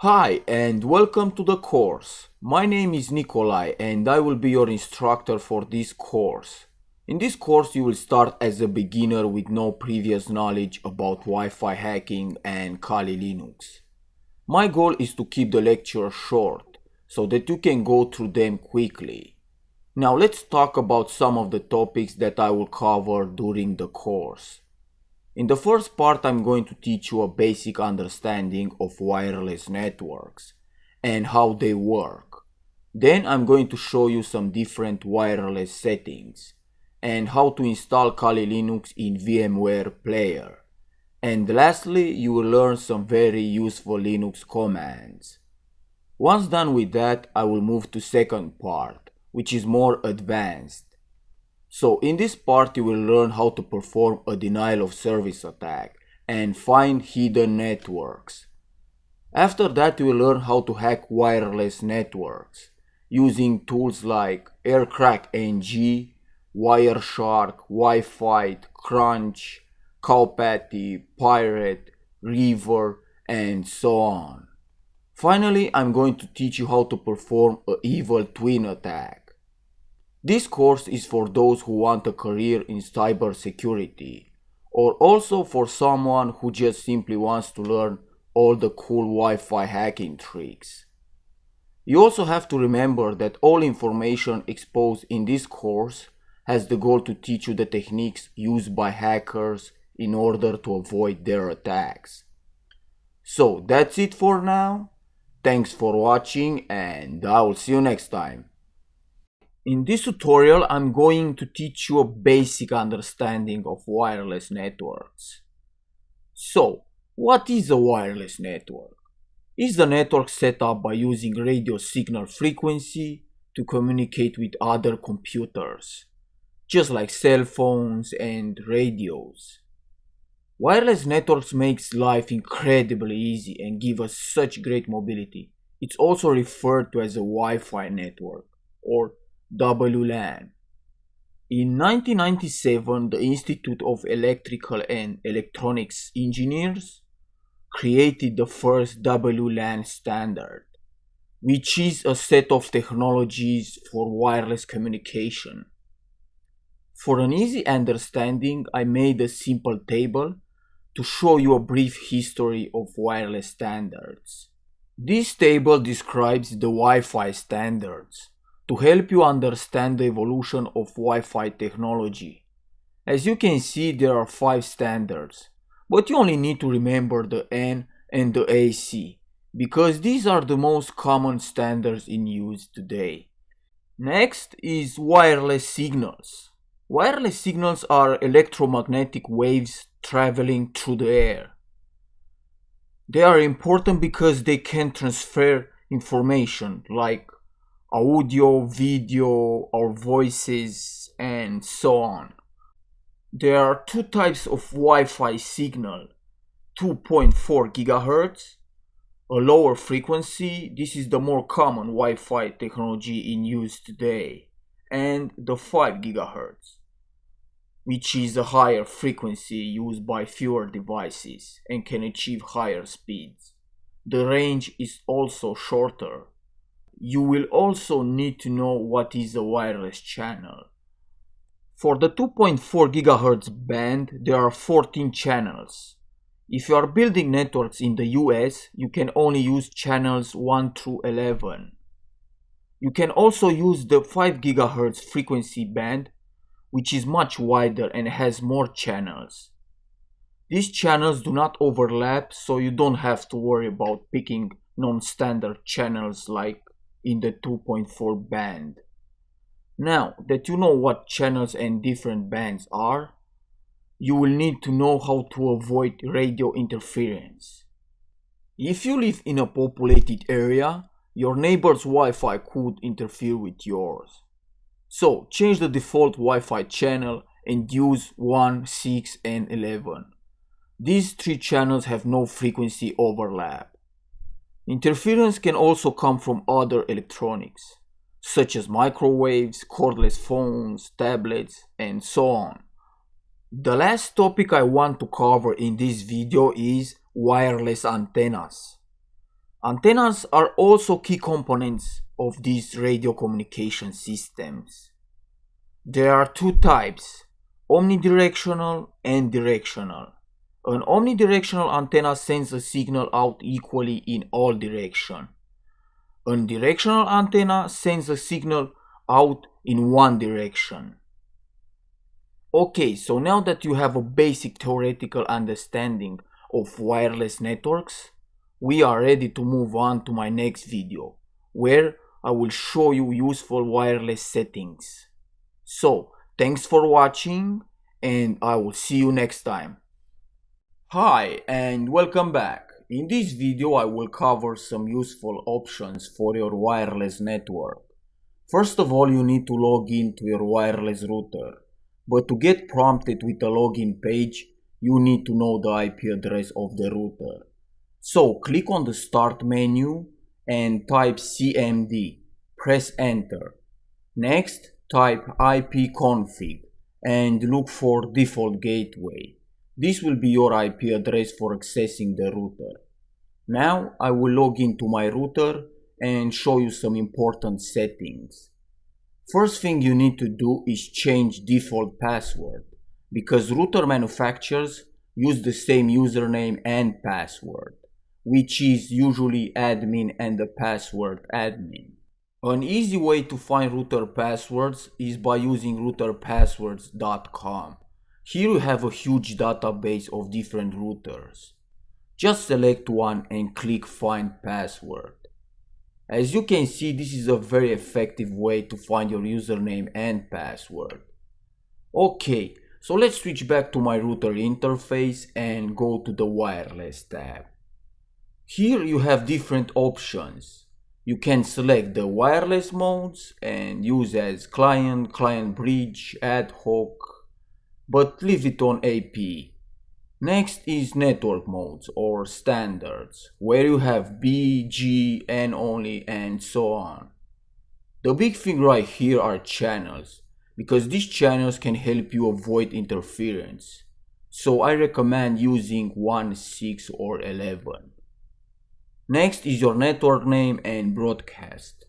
Hi and welcome to the course. My name is Nikolai and I will be your instructor for this course. In this course you will start as a beginner with no previous knowledge about Wi-Fi hacking and Kali Linux. My goal is to keep the lecture short so that you can go through them quickly. Now let's talk about some of the topics that I will cover during the course. In the first part, I'm going to teach you a basic understanding of wireless networks and how they work. Then I'm going to show you some different wireless settings and how to install Kali Linux in VMware Player. And lastly, you will learn some very useful Linux commands. Once done with that, I will move to second part, which is more advanced. So in this part you will learn how to perform a denial of service attack and find hidden networks. After that you will learn how to hack wireless networks using tools like AirCrackNG, Wireshark, Wi-Fi, Crunch, Cowpatty, Pirate, Reaver, and so on. Finally, I'm going to teach you how to perform an evil twin attack. This course is for those who want a career in cybersecurity, or also for someone who just simply wants to learn all the cool Wi-Fi hacking tricks. You also have to remember that all information exposed in this course has the goal to teach you the techniques used by hackers in order to avoid their attacks. So that's it for now. Thanks for watching and I will see you next time. In this tutorial, I'm going to teach you a basic understanding of wireless networks. So, what is a wireless network? It's a network set up by using radio signal frequency to communicate with other computers, just like cell phones and radios. Wireless networks makes life incredibly easy and give us such great mobility. It's also referred to as a Wi-Fi network or WLAN. In 1997, the Institute of Electrical and Electronics Engineers created the first WLAN standard, which is a set of technologies for wireless communication. For an easy understanding, I made a simple table to show you a brief history of wireless standards. This table describes the Wi-Fi standards to help you understand the evolution of Wi-Fi technology. As you can see, there are 5 standards, but you only need to remember the N and the AC, because these are the most common standards in use today. Next is wireless signals. Wireless signals are electromagnetic waves traveling through the air. They are important because they can transfer information like audio, video, or voices, and so on. There are 2 types of Wi-Fi signal: 2.4 GHz, a lower frequency, this is the more common Wi-Fi technology in use today, and the 5 GHz, which is a higher frequency used by fewer devices and can achieve higher speeds. The range is also shorter. You will also need to know what is a wireless channel. For the 2.4 GHz band, there are 14 channels. If you are building networks in the US, you can only use channels 1 through 11. You can also use the 5 GHz frequency band, which is much wider and has more channels. These channels do not overlap, so you don't have to worry about picking non-standard channels like in the 2.4 band. Now that you know what channels and different bands are, you will need to know how to avoid radio interference. If you live in a populated area, your neighbor's Wi-Fi could interfere with yours. So change the default Wi-Fi channel and use 1, 6, and 11. These 3 channels have no frequency overlap. Interference can also come from other electronics, such as microwaves, cordless phones, tablets, and so on. The last topic I want to cover in this video is wireless antennas. Antennas are also key components of these radio communication systems. There are two types, omnidirectional and directional. An omnidirectional antenna sends a signal out equally in all directions. An directional antenna sends a signal out in one direction. Okay, so now that you have a basic theoretical understanding of wireless networks, we are ready to move on to my next video, where I will show you useful wireless settings. So, thanks for watching, and I will see you next time. Hi, and welcome back. In this video, I will cover some useful options for your wireless network. First of all, you need to log in to your wireless router. But to get prompted with a login page, you need to know the IP address of the router. So click on the Start menu and type CMD. Press Enter. Next, type ipconfig and look for default gateway. This will be your IP address for accessing the router. Now I will log into my router and show you some important settings. First thing you need to do is change default password, because router manufacturers use the same username and password, which is usually admin and the password admin. An easy way to find router passwords is by using routerpasswords.com. Here you have a huge database of different routers. Just select one and click Find Password. As you can see, this is a very effective way to find your username and password. Okay, so let's switch back to my router interface and go to the wireless tab. Here you have different options. You can select the wireless modes and use as client, client bridge, ad hoc, but leave it on AP. Next is network modes or standards, where you have B, G, N only, and so on. The big thing right here are channels, because these channels can help you avoid interference. So I recommend using 1, 6, or 11. Next is your network name and broadcast,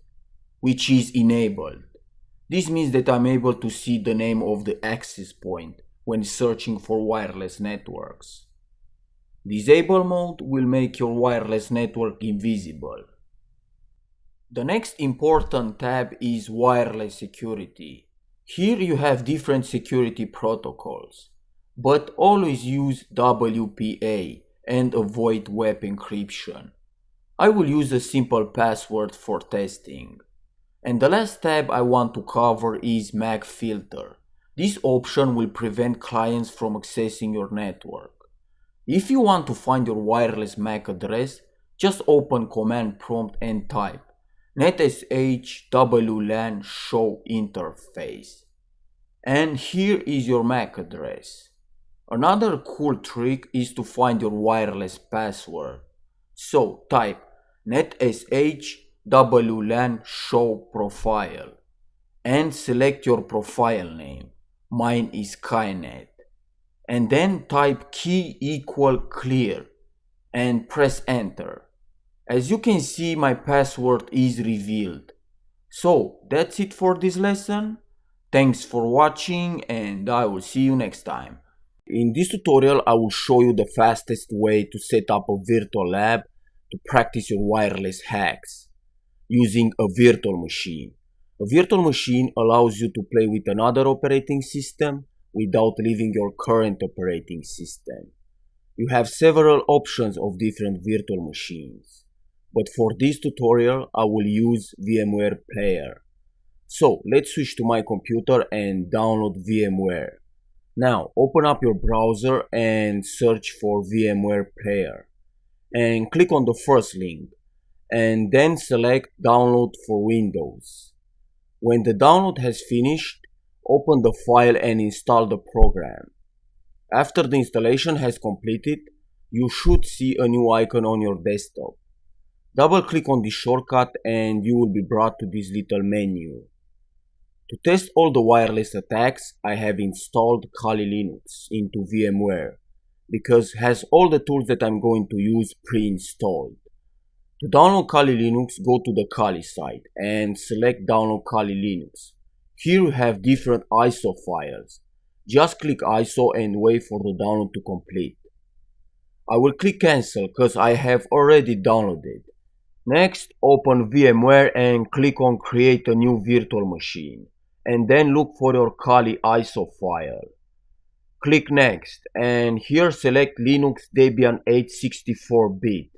which is enabled. This means that I'm able to see the name of the access point when searching for wireless networks. Disable mode will make your wireless network invisible. The next important tab is wireless security. Here you have different security protocols, but always use WPA and avoid web encryption. I will use a simple password for testing. And the last tab I want to cover is MAC filter. This option will prevent clients from accessing your network. If you want to find your wireless MAC address, just open command prompt and type netsh wlan show interface. And here is your MAC address. Another cool trick is to find your wireless password. So type netsh wlan show profile and select your profile name. Mine is Kainet. And then type key equal clear and press enter. As you can see, my password is revealed. So that's it for this lesson. Thanks for watching and I will see you next time. In this tutorial I will show you the fastest way to set up a virtual lab to practice your wireless hacks using a virtual machine. A virtual machine allows you to play with another operating system without leaving your current operating system. You have several options of different virtual machines, but for this tutorial I will use VMware Player. So let's switch to my computer and download VMware. Now open up your browser and search for VMware Player and click on the first link and then select Download for Windows. When the download has finished, open the file and install the program. After the installation has completed, you should see a new icon on your desktop. Double click on the shortcut and you will be brought to this little menu. To test all the wireless attacks, I have installed Kali Linux into VMware because it has all the tools that I'm going to use pre-installed. To download Kali Linux, go to the Kali site and select Download Kali Linux. Here you have different ISO files. Just click ISO and wait for the download to complete. I will click cancel because I have already downloaded. Next, open VMware and click on create a new virtual machine. And then look for your Kali ISO file. Click next and here select Linux Debian 864-bit.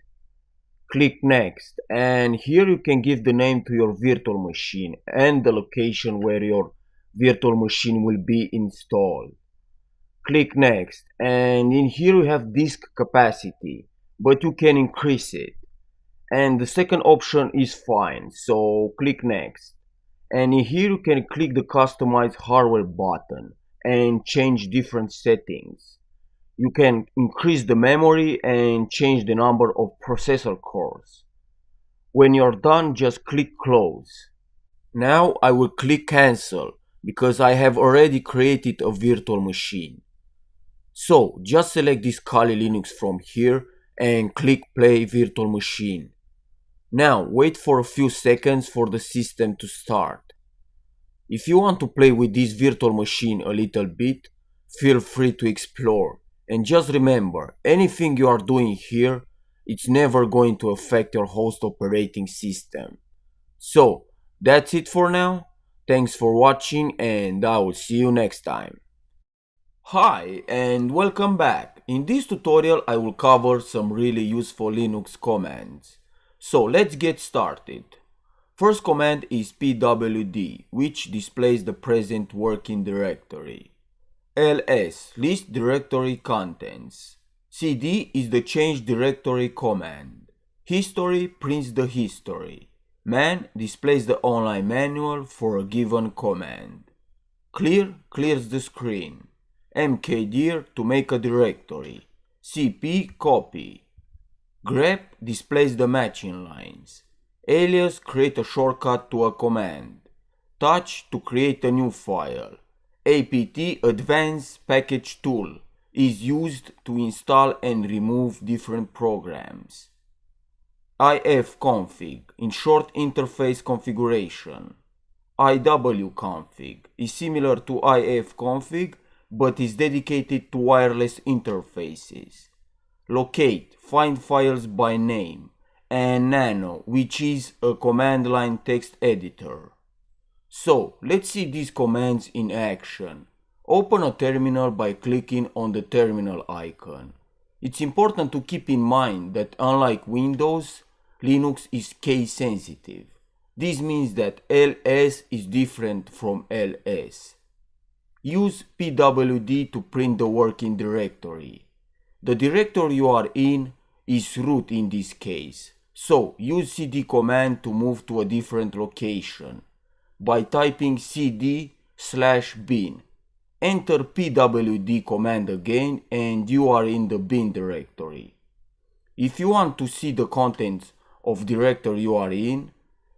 Click next and here you can give the name to your virtual machine and the location where your virtual machine will be installed. Click next and in here you have disk capacity, but you can increase it. And the second option is fine, so click next. And in here you can click the customize hardware button and change different settings. You can increase the memory and change the number of processor cores. When you're done, just click close. Now I will click cancel because I have already created a virtual machine. So just select this Kali Linux from here and click play virtual machine. Now wait for a few seconds for the system to start. If you want to play with this virtual machine a little bit, feel free to explore. And just remember, anything you are doing here, it's never going to affect your host operating system. So, that's it for now. Thanks for watching and I will see you next time. Hi and welcome back. In this tutorial I will cover some really useful Linux commands. So let's get started. First command is pwd, which displays the present working directory. ls, list directory contents. cd is the change directory command. History prints the history. Man displays the online manual for a given command. Clear clears the screen. mkdir to make a directory. cp copy. grep displays the matching lines. Alias create a shortcut to a command. Touch to create a new file. apt advanced package tool is used to install and remove different programs. ifconfig, in short interface configuration. iwconfig is similar to ifconfig but is dedicated to wireless interfaces. Locate, find files by name. And nano, which is a command line text editor. So let's see these commands in action. Open a terminal by clicking on the terminal icon. It's important to keep in mind that unlike Windows, Linux is case sensitive. This means that ls is different from ls. Use pwd to print the working directory. The directory you are in is root in this case. So use cd command to move to a different location by typing cd/bin. Enter pwd command again and you are in the bin directory. If you want to see the contents of directory you are in,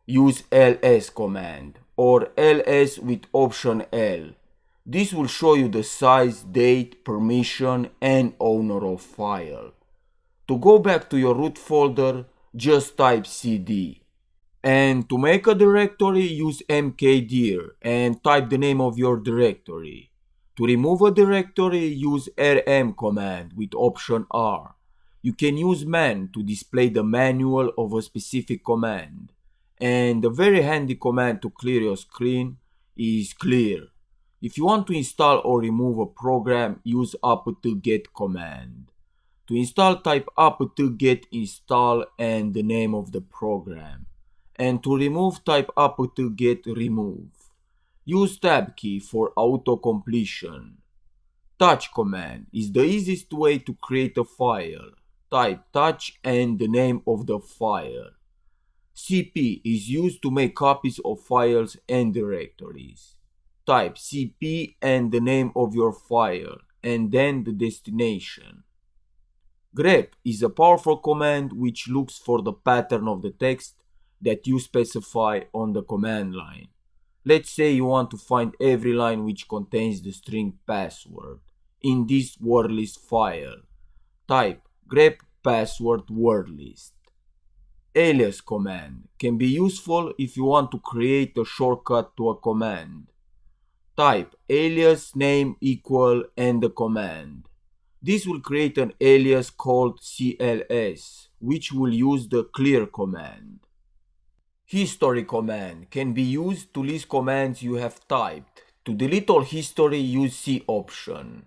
use ls command or ls with option L. This will show you the size, date, permission and owner of file. To go back to your root folder, just type cd. And to make a directory, use mkdir and type the name of your directory. To remove a directory, use rm command with option R. You can use man to display the manual of a specific command. And a very handy command to clear your screen is clear. If you want to install or remove a program, use apt-get command. To install, type apt-get install and the name of the program. And to remove, type apt-get remove. Use tab key for auto-completion. Touch command is the easiest way to create a file. Type touch and the name of the file. cp is used to make copies of files and directories. Type cp and the name of your file and then the destination. grep is a powerful command which looks for the pattern of the text that you specify on the command line. Let's say you want to find every line which contains the string password in this word list file. Type grep password word list. alias command can be useful if you want to create a shortcut to a command. Type alias name equal and the command. This will create an alias called CLS, which will use the clear command. History command can be used to list commands you have typed. To delete all history, use C option.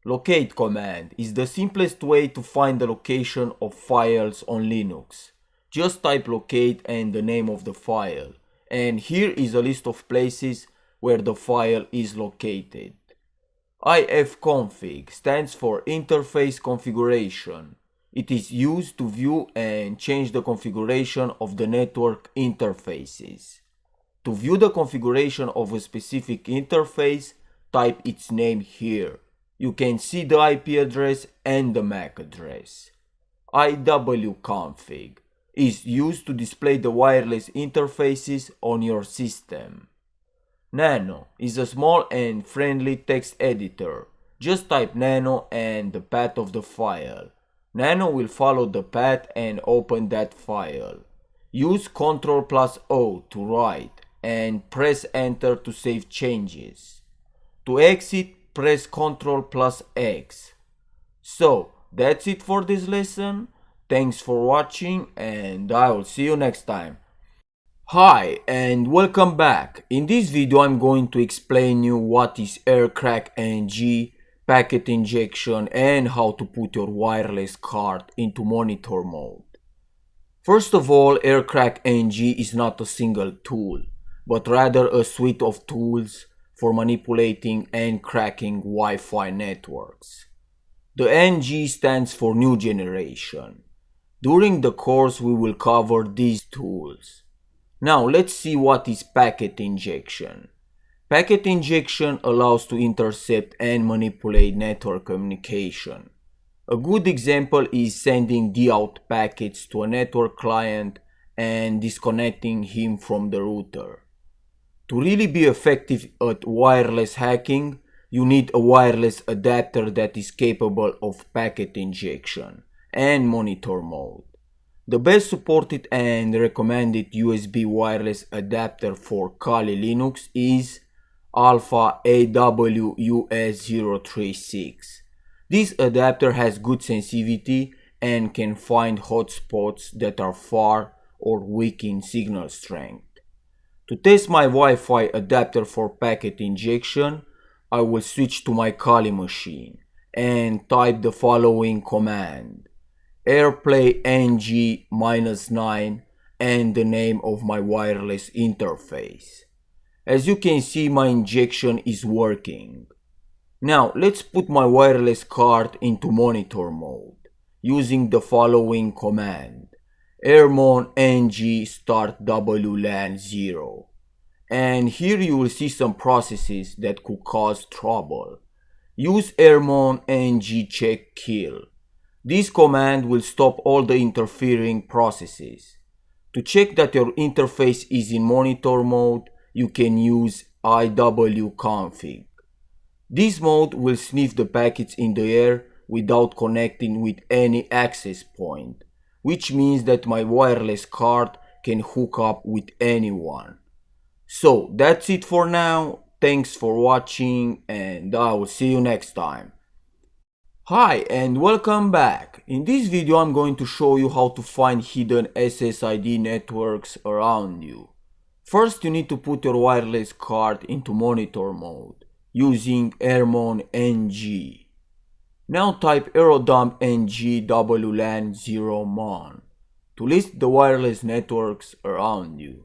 Locate command is the simplest way to find the location of files on Linux. Just type locate and the name of the file. And here is a list of places where the file is located. ifconfig stands for interface configuration. It is used to view and change the configuration of the network interfaces. To view the configuration of a specific interface, type its name here. You can see the IP address and the MAC address. iwconfig is used to display the wireless interfaces on your system. Nano is a small and friendly text editor. Just type nano and the path of the file. Nano will follow the path and open that file. Use Ctrl+O to write and press enter to save changes. To exit, press Ctrl+X. So, that's it for this lesson. Thanks for watching and I will see you next time. Hi and welcome back. In this video I'm going to explain you what is aircrack-ng, packet injection and how to put your wireless card into monitor mode. First of all, aircrack-ng is not a single tool, but rather a suite of tools for manipulating and cracking Wi-Fi networks. The NG stands for new generation. During the course we will cover these tools. Now let's see what is packet injection. Packet injection allows to intercept and manipulate network communication. A good example is sending DOUT packets to a network client and disconnecting him from the router. To really be effective at wireless hacking, you need a wireless adapter that is capable of packet injection and monitor mode. The best supported and recommended USB wireless adapter for Kali Linux is Alpha AWUS036. This adapter has good sensitivity and can find hotspots that are far or weak in signal strength. To test my Wi-Fi adapter for packet injection, I will switch to my Kali machine and type the following command: airplay ng-9 and the name of my wireless interface. As you can see, my injection is working. Now let's put my wireless card into monitor mode using the following command: airmon ng start WLAN 0. And here you will see some processes that could cause trouble. Use airmon ng check kill. This command will stop all the interfering processes. To check that your interface is in monitor mode, you can use iwconfig. This mode will sniff the packets in the air without connecting with any access point, which means that my wireless card can hook up with anyone. So that's it for now. Thanks for watching and I will see you next time. Hi and welcome back. In this video I'm going to show you how to find hidden SSID networks around you. First you need to put your wireless card into monitor mode using airmon ng. Now type aerodump ng WLAN 0 mon to list the wireless networks around you.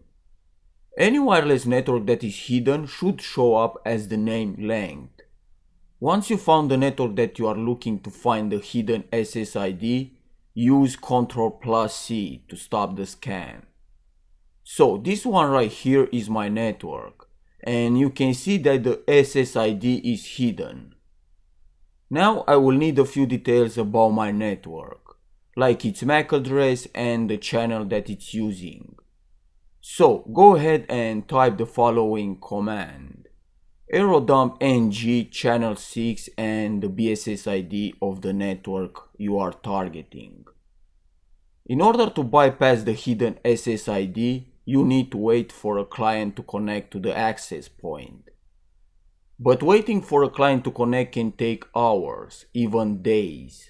Any wireless network that is hidden should show up as the name length. Once you found the network that you are looking to find the hidden SSID, use Ctrl+C to stop the scan. So this one right here is my network, and you can see that the SSID is hidden. Now I will need a few details about my network, like its MAC address and the channel that it's using. So go ahead and type the following command: aerodump ng channel 6 and the BSSID of the network you are targeting. In order to bypass the hidden SSID, you need to wait for a client to connect to the access point. But waiting for a client to connect can take hours, even days.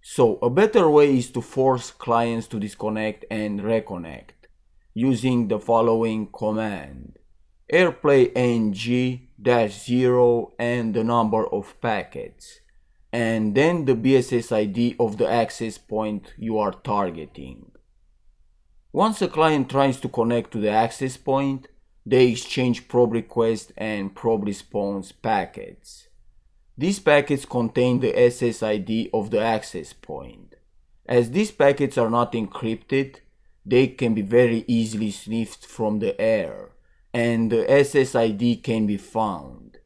So a better way is to force clients to disconnect and reconnect using the following command: airplay ng-0 and the number of packets, and then the BSSID of the access point you are targeting. Once a client tries to connect to the access point, they exchange probe request and probe response packets. These packets contain the SSID of the access point. As these packets are not encrypted, they can be very easily sniffed from the air, and the SSID can be found.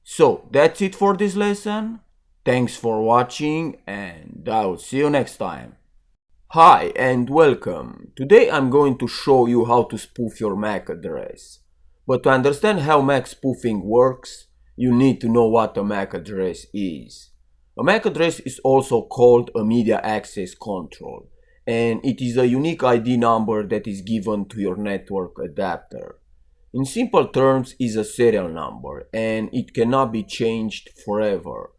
So that's it for this lesson. Thanks for watching, and I'll see you next time. Hi and welcome. Today I'm going to show you how to spoof your MAC address. But to understand how MAC spoofing works, you need to know what a MAC address is. A MAC address is also called a media access control, and it is a unique ID number that is given to your network adapter. In simple terms, it is a serial number, and it cannot be changed forever.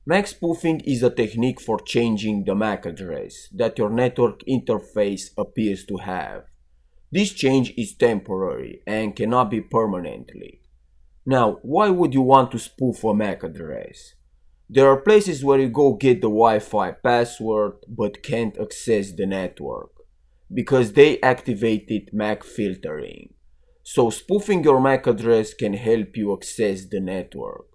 MAC spoofing is a technique for changing the MAC address that your network interface appears to have. This change is temporary and cannot be permanently. Now, why would you want to spoof a MAC address? There are places where you go get the Wi-Fi password but can't access the network because they activated MAC filtering. So spoofing your MAC address can help you access the network.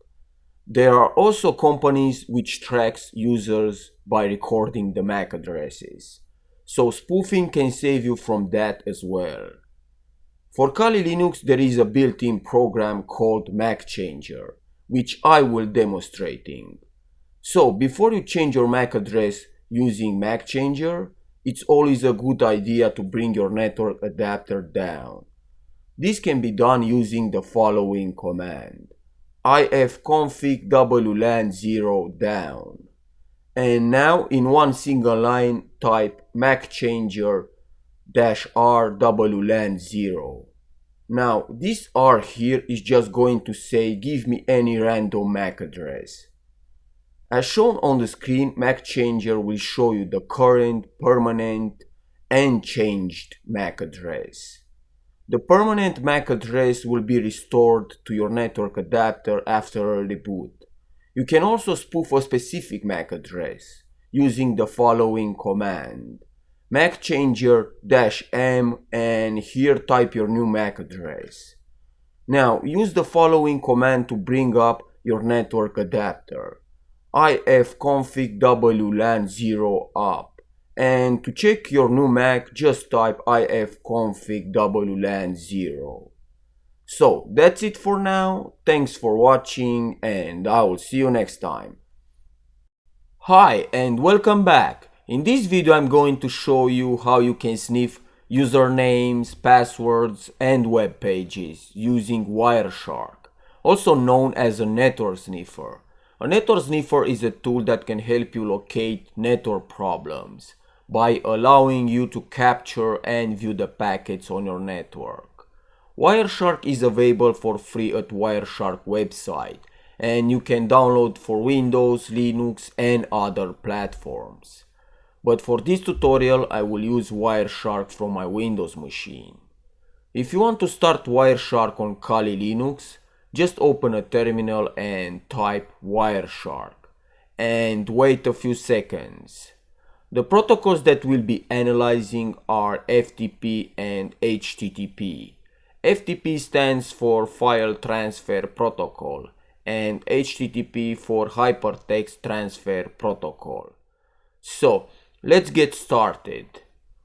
There are also companies which tracks users by recording the MAC addresses. So spoofing can save you from that as well. For Kali Linux there is a built-in program called MAC Changer, which I will demonstrating. So before you change your MAC address using MAC Changer, it's always a good idea to bring your network adapter down. This can be done using the following command: ifconfig wlan0 down. And now in one single line type macchanger -r wlan0. Now this R here is just going to say give me any random MAC address. As shown on the screen, macchanger will show you the current, permanent and changed MAC address. The permanent MAC address will be restored to your network adapter after a reboot. You can also spoof a specific MAC address using the following command: macchanger-m, and here type your new MAC address. Now use the following command to bring up your network adapter: ifconfig wlan0 up. And to check your new MAC, just type ifconfig wlan0. So that's it for now. Thanks for watching, and I will see you next time. Hi and welcome back. In this video I'm going to show you how you can sniff usernames, passwords and web pages using Wireshark, also known as a network sniffer. A network sniffer is a tool that can help you locate network problems by allowing you to capture and view the packets on your network. Wireshark is available for free at Wireshark website, and you can download for Windows, Linux and other platforms. But for this tutorial I will use Wireshark from my Windows machine. If you want to start Wireshark on Kali Linux, just open a terminal and type Wireshark and wait a few seconds. The protocols that we'll be analyzing are FTP and HTTP. FTP stands for File Transfer Protocol and HTTP for Hypertext Transfer Protocol. So let's get started.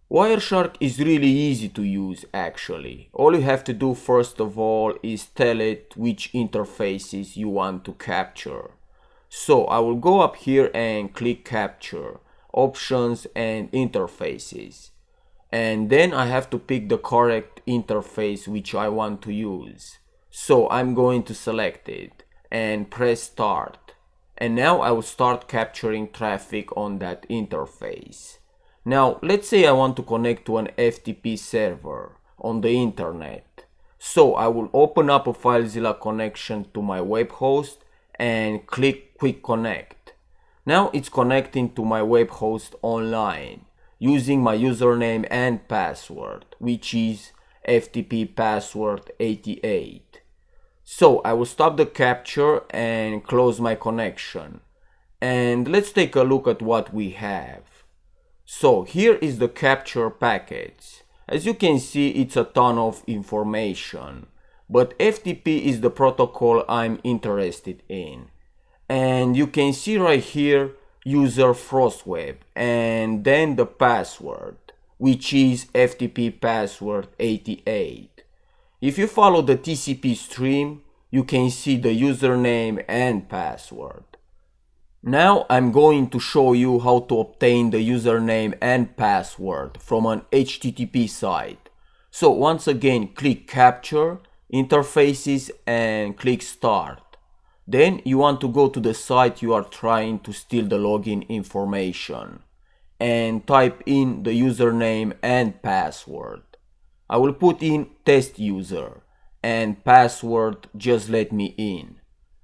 Wireshark is really easy to use actually. All you have to do first of all is tell it which interfaces you want to capture. So I will go up here and click Capture, Options and Interfaces. And then I have to pick the correct interface which I want to use. So I'm going to select it and press Start. And now I will start capturing traffic on that interface. Now let's say I want to connect to an FTP server on the internet. So I will open up a FileZilla connection to my web host and click Quick Connect. Now it's connecting to my web host online using my username and password, which is FTP password 88. So I will stop the capture and close my connection. And let's take a look at what we have. So here is the capture package. As you can see, it's a ton of information, but FTP is the protocol I'm interested in. And you can see right here user frostweb and then the password, which is FTP password 88. If you follow the TCP stream, you can see the username and password. Now I'm going to show you how to obtain the username and password from an HTTP site. So once again, click Capture, Interfaces and click Start. Then you want to go to the site you are trying to steal the login information and type in the username and password. I will put in test user and password just let me in.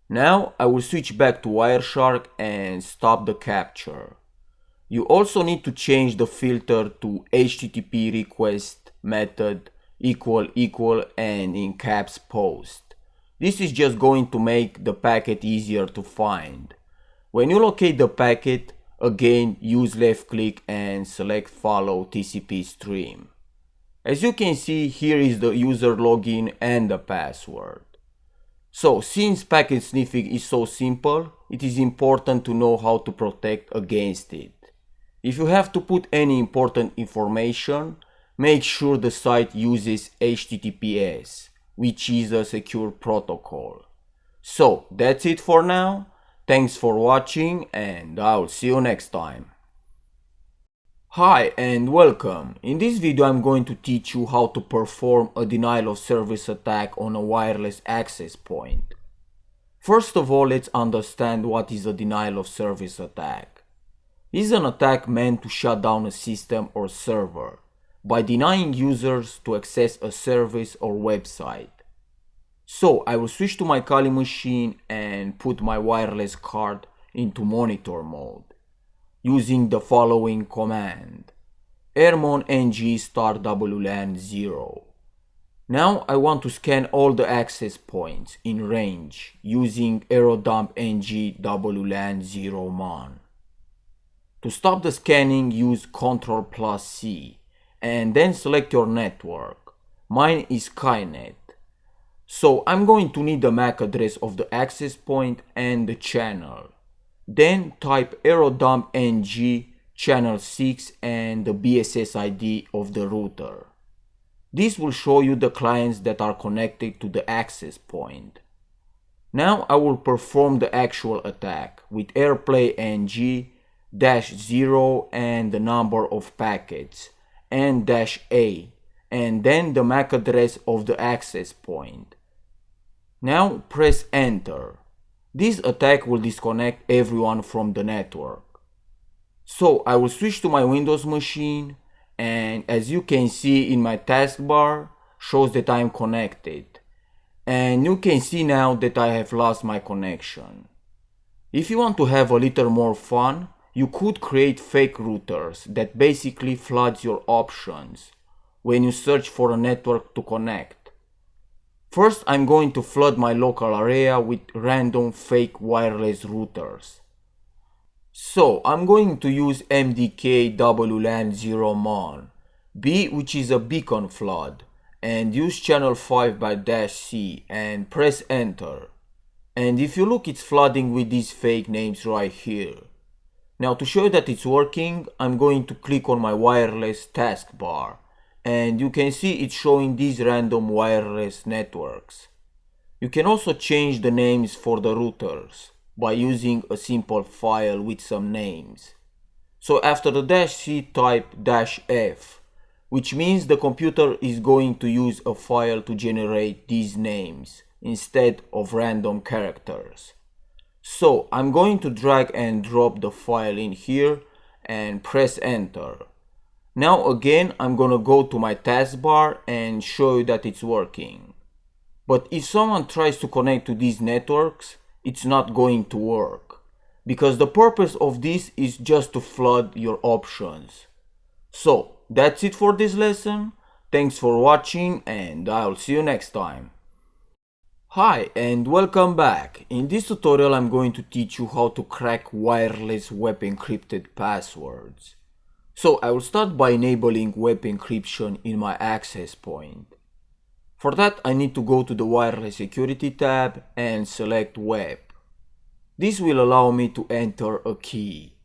Now I will switch back to Wireshark and stop the capture. You also need to change the filter to HTTP request method equal and in caps post. This is just going to make the packet easier to find. When you locate the packet, again use left click and select follow TCP stream. As you can see, here is the user login and the password. So since packet sniffing is so simple, it is important to know how to protect against it. If you have to put any important information, make sure the site uses HTTPS, which is a secure protocol. So that's it for now. Thanks for watching and I'll see you next time. Hi and welcome. In this video I'm going to teach you how to perform a denial of service attack on a wireless access point. First of all, let's understand what is a denial of service attack. This is an attack meant to shut down a system or server by denying users to access a service or website. So I will switch to my Kali machine and put my wireless card into monitor mode using the following command: airmon ng start WLAN 0. Now I want to scan all the access points in range using aerodump ng WLAN 0 mon. To stop the scanning, use Ctrl+C and then select your network. Mine is Skynet. So I'm going to need the MAC address of the access point and the channel. Then type aerodump ng channel 6 and the BSS ID of the router. This will show you the clients that are connected to the access point. Now I will perform the actual attack with airplay ng -0 and the number of packets and -A and then the MAC address of the access point. Now press enter. This attack will disconnect everyone from the network. So I will switch to my Windows machine and as you can see in my taskbar shows that I am connected. And you can see now that I have lost my connection. If you want to have a little more fun, you could create fake routers that basically floods your options when you search for a network to connect. First, I'm going to flood my local area with random fake wireless routers. So I'm going to use MDK WLAN 0 mon B, which is a beacon flood, and use channel 5 by -C and press enter. And if you look, it's flooding with these fake names right here. Now to show you that it's working, I'm going to click on my wireless taskbar. And you can see it's showing these random wireless networks. You can also change the names for the routers by using a simple file with some names. So after the -C type -F, which means the computer is going to use a file to generate these names instead of random characters. So I'm going to drag and drop the file in here and press enter. Now again, I'm gonna go to my taskbar and show you that it's working. But if someone tries to connect to these networks, it's not going to work, because the purpose of this is just to flood your options. So that's it for this lesson. Thanks for watching and I'll see you next time. Hi and welcome back. In this tutorial I'm going to teach you how to crack wireless web encrypted passwords. So I will start by enabling web encryption in my access point. For that I need to go to the wireless security tab and select web. This will allow me to enter a key.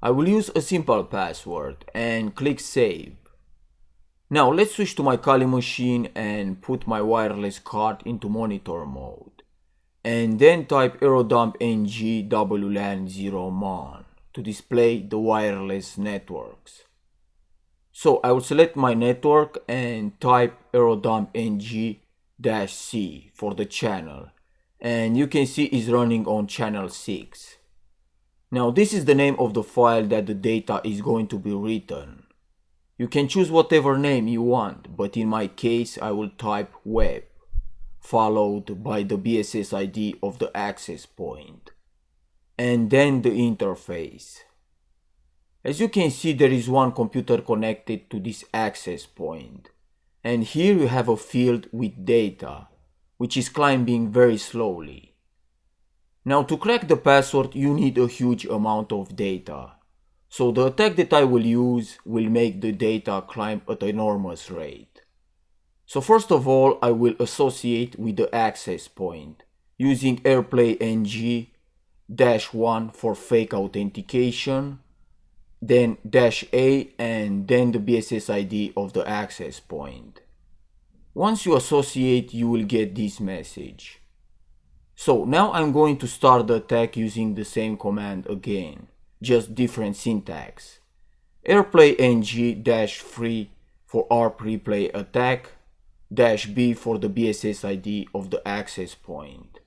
I will use a simple password and click save. Now let's switch to my Kali machine and put my wireless card into monitor mode. And then type aerodump ng WLAN 0 mon to display the wireless networks. So I will select my network and type aerodump ng-c for the channel. And you can see it's running on channel 6. Now this is the name of the file that the data is going to be written. You can choose whatever name you want, but in my case I will type web, followed by the BSS ID of the access point, and then the interface. As you can see, there is one computer connected to this access point, and here you have a field with data, which is climbing very slowly. Now to crack the password you need a huge amount of data. So the attack that I will use will make the data climb at an enormous rate. So first of all, I will associate with the access point using airplay ng-1 for fake authentication, then -a and then the BSS ID of the access point. Once you associate, you will get this message. So now I'm going to start the attack using the same command again, just different syntax. Airplay ng-3 for ARP replay attack, -b for the BSS ID of the access point.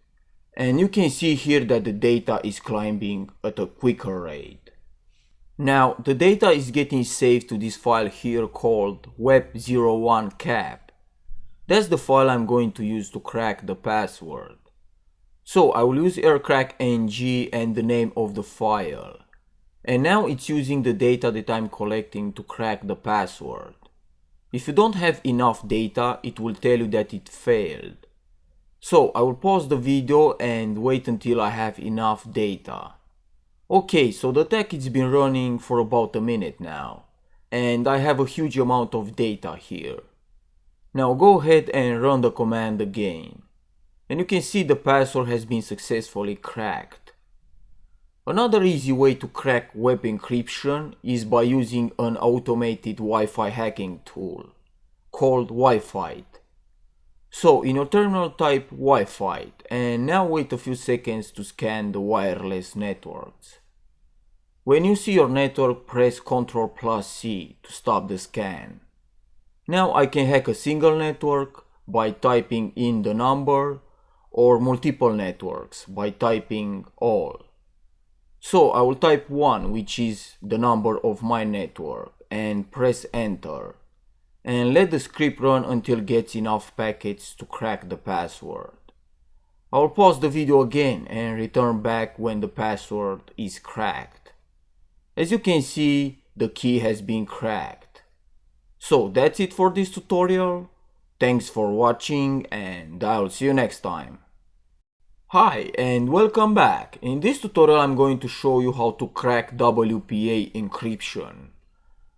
And you can see here that the data is climbing at a quicker rate. Now the data is getting saved to this file here called web01cap. That's the file I'm going to use to crack the password. So I will use aircrack ng and the name of the file. And now it's using the data that I'm collecting to crack the password. If you don't have enough data, it will tell you that it failed. So I will pause the video and wait until I have enough data. Okay, so the attack has been running for about a minute now, and I have a huge amount of data here. Now go ahead and run the command again, and you can see the password has been successfully cracked. Another easy way to crack web encryption is by using an automated Wi-Fi hacking tool called WiFi. So in your terminal type Wi-Fi and now wait a few seconds to scan the wireless networks. When you see your network, press Ctrl+C to stop the scan. Now I can hack a single network by typing in the number, or multiple networks by typing all. So I will type 1, which is the number of my network, and press enter. And let the script run until it gets enough packets to crack the password. I will pause the video again and return back when the password is cracked. As you can see, the key has been cracked. So that's it for this tutorial. Thanks for watching and I'll see you next time. Hi and welcome back. In this tutorial I'm going to show you how to crack WPA encryption.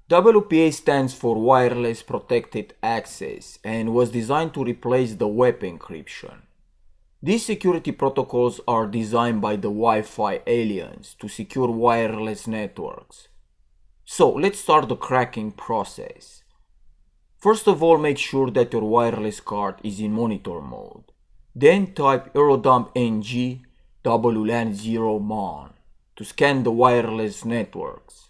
WPA stands for Wireless Protected Access and was designed to replace the web encryption. These security protocols are designed by the Wi-Fi aliens to secure wireless networks. So let's start the cracking process. First of all, make sure that your wireless card is in monitor mode. Then type aerodump ng WLAN 0 mon to scan the wireless networks.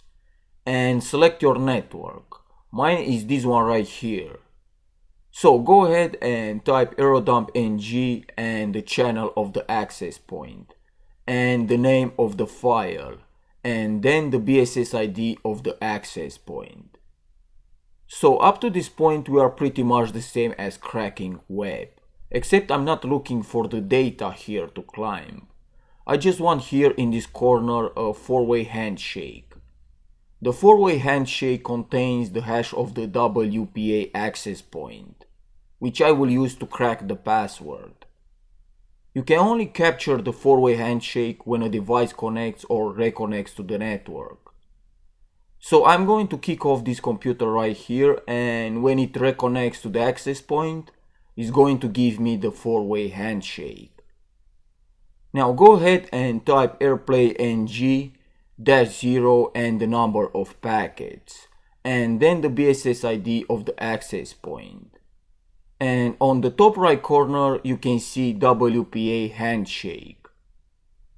And select your network. Mine is this one right here. So go ahead and type aerodump ng and the channel of the access point. And the name of the file. And then the BSS ID of the access point. So up to this point we are pretty much the same as cracking web, except I'm not looking for the data here to climb. I just want here in this corner a four-way handshake. The four-way handshake contains the hash of the WPA access point, which I will use to crack the password. You can only capture the four-way handshake when a device connects or reconnects to the network. So I'm going to kick off this computer right here, and when it reconnects to the access point, it's going to give me the four-way handshake. Now go ahead and type airplay ng-0 and the number of packets, and then the BSS ID of the access point. And on the top right corner you can see WPA handshake.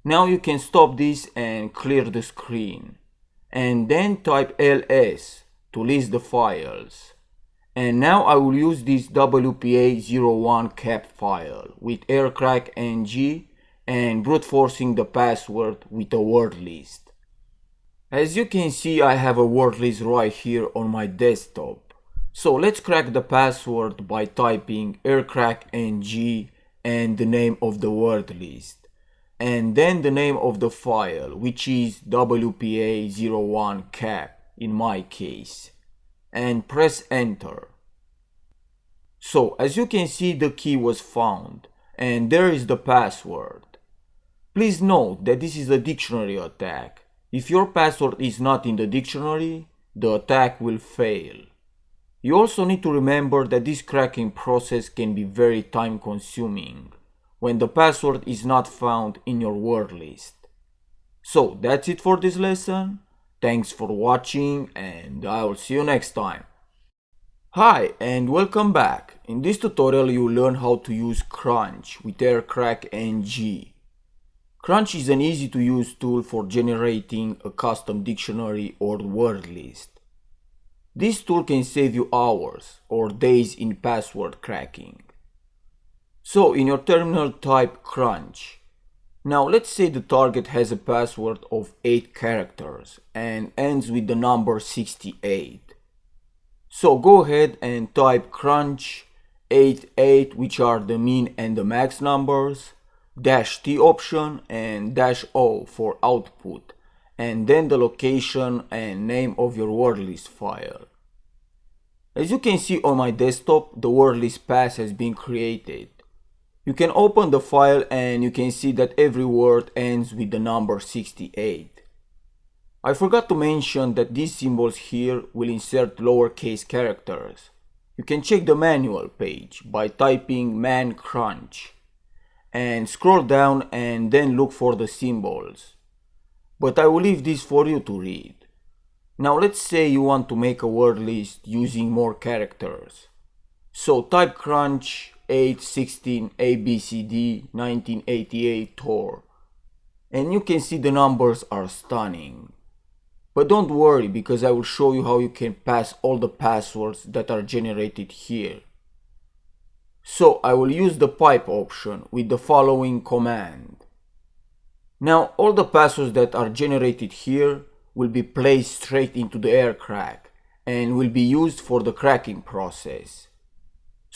Now you can stop this and clear the screen, and then type ls to list the files. And now I will use this WPA01 cap file with aircrack ng and brute forcing the password with a word list. As you can see, I have a word list right here on my desktop. So let's crack the password by typing aircrack ng and the name of the word list, and then the name of the file, which is WPA01 cap in my case, and press enter. So as you can see, the key was found and there is the password. Please note that this is a dictionary attack. If your password is not in the dictionary, the attack will fail. You also need to remember that this cracking process can be very time consuming when the password is not found in your word list. So that's it for this lesson. Thanks for watching and I will see you next time. Hi and welcome back. In this tutorial you will learn how to use Crunch with aircrack ng. Crunch is an easy to use tool for generating a custom dictionary or word list. This tool can save you hours or days in password cracking. So in your terminal type Crunch. Now let's say the target has a password of 8 characters and ends with the number 68. So go ahead and type Crunch 88, which are the min and the max numbers, -t option and -o for output, and then the location and name of your word list file. As you can see on my desktop, the word list path has been created. You can open the file and you can see that every word ends with the number 68. I forgot to mention that these symbols here will insert lowercase characters. You can check the manual page by typing man crunch and scroll down and then look for the symbols. But I will leave this for you to read. Now let's say you want to make a word list using more characters. So type crunch 816 ABCD 1988 Tor, and you can see the numbers are stunning. But don't worry, because I will show you how you can pass all the passwords that are generated here. So I will use the pipe option with the following command. Now all the passwords that are generated here will be placed straight into the aircrack and will be used for the cracking process.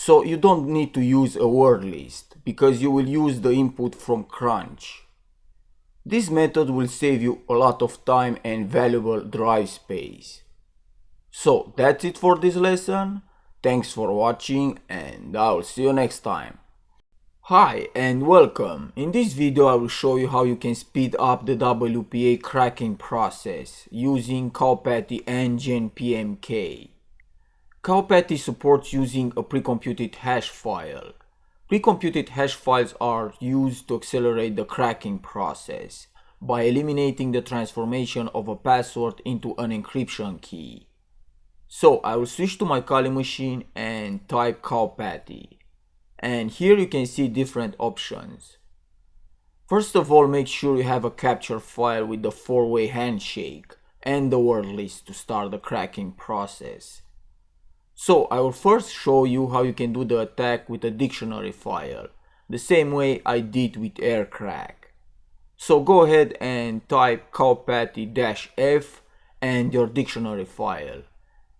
So you don't need to use a word list because you will use the input from Crunch. This method will save you a lot of time and valuable drive space. So that's it for this lesson. Thanks for watching and I'll see you next time. Hi and welcome. In this video I will show you how you can speed up the WPA cracking process using Cowpatty Engine PMK. Cowpatty supports using a pre-computed hash file. Pre-computed hash files are used to accelerate the cracking process by eliminating the transformation of a password into an encryption key. So I will switch to my Kali machine and type Cowpatty. And here you can see different options. First of all, make sure you have a capture file with the 4-way handshake and the word list to start the cracking process. So I will first show you how you can do the attack with a dictionary file, the same way I did with aircrack. So go ahead and type cowpatty-f and your dictionary file,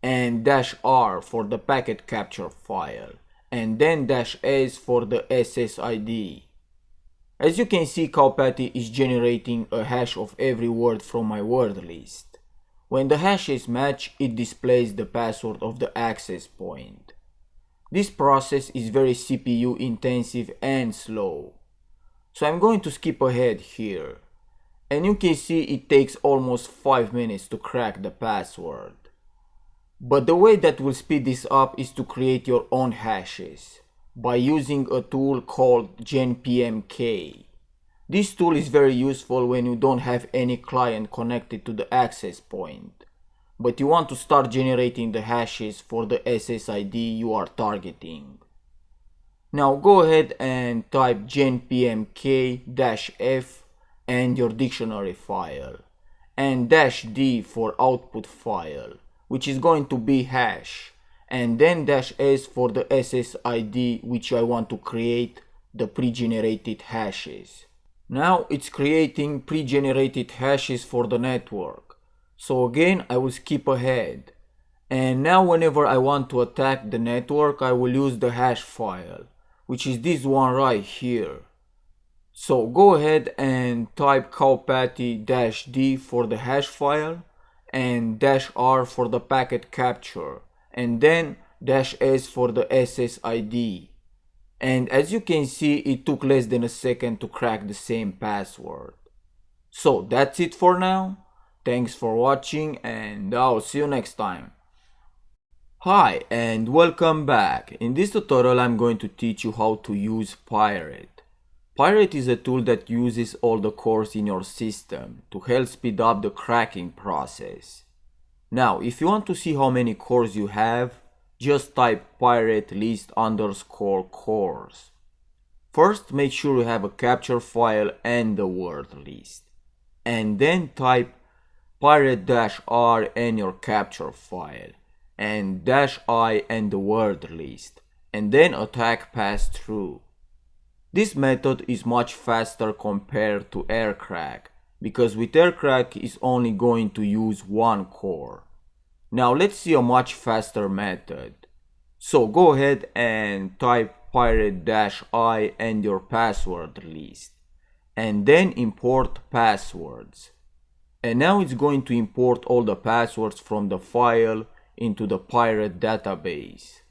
and -R for the packet capture file, and then -S for the SSID. As you can see, Cowpathy is generating a hash of every word from my word list. When the hashes match, it displays the password of the access point. This process is very CPU intensive and slow. So I'm going to skip ahead here. And you can see it takes almost 5 minutes to crack the password. But the way that will speed this up is to create your own hashes by using a tool called GenPMK. This tool is very useful when you don't have any client connected to the access point, but you want to start generating the hashes for the SSID you are targeting. Now go ahead and type genpmk-f and your dictionary file, and -d for output file, which is going to be hash, and then -s for the SSID which I want to create the pre-generated hashes. Now it's creating pre-generated hashes for the network. So again, I will skip ahead. And now whenever I want to attack the network, I will use the hash file, which is this one right here. So go ahead and type cowpathy-d for the hash file, and -R for the packet capture, and then -S for the SSID. And as you can see, it took less than a second to crack the same password. So that's it for now. Thanks for watching, and I'll see you next time. Hi and welcome back. In this tutorial I'm going to teach you how to use Pirate. Pirate is a tool that uses all the cores in your system to help speed up the cracking process. Now if you want to see how many cores you have, just type pirate list _ cores. First, make sure you have a capture file and the word list, and then type pirate-r and your capture file, and -I and the word list, and then attack pass-through. This method is much faster compared to aircrack, because with aircrack is only going to use one core. Now let's see a much faster method. So go ahead and type pirate-I and your password list, and then import passwords. And now it's going to import all the passwords from the file into the Pirate database.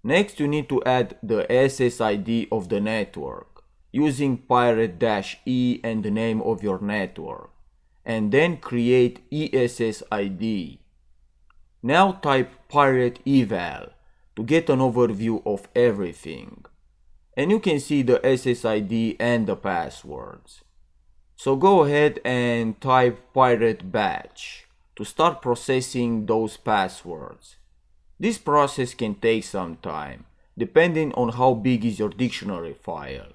Next you need to add the SSID of the network using pirate-e and the name of your network, and then create ESSID. Now type pirate eval to get an overview of everything. And you can see the SSID and the passwords. So go ahead and type pirate batch to start processing those passwords. This process can take some time, depending on how big is your dictionary file.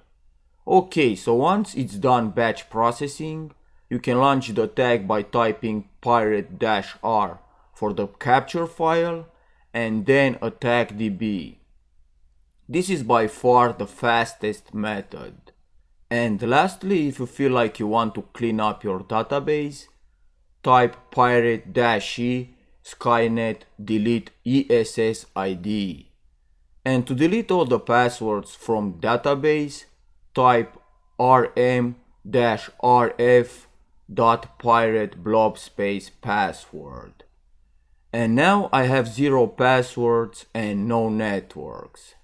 Okay, so once it's done batch processing, you can launch the attack by typing pirate-r for the capture file, and then attack db. This is by far the fastest method. And lastly, if you feel like you want to clean up your database, type pirate-e skynet delete ESSID. And to delete all the passwords from database, type rm-rf.pirate blob space password. And now I have 0 passwords and no networks.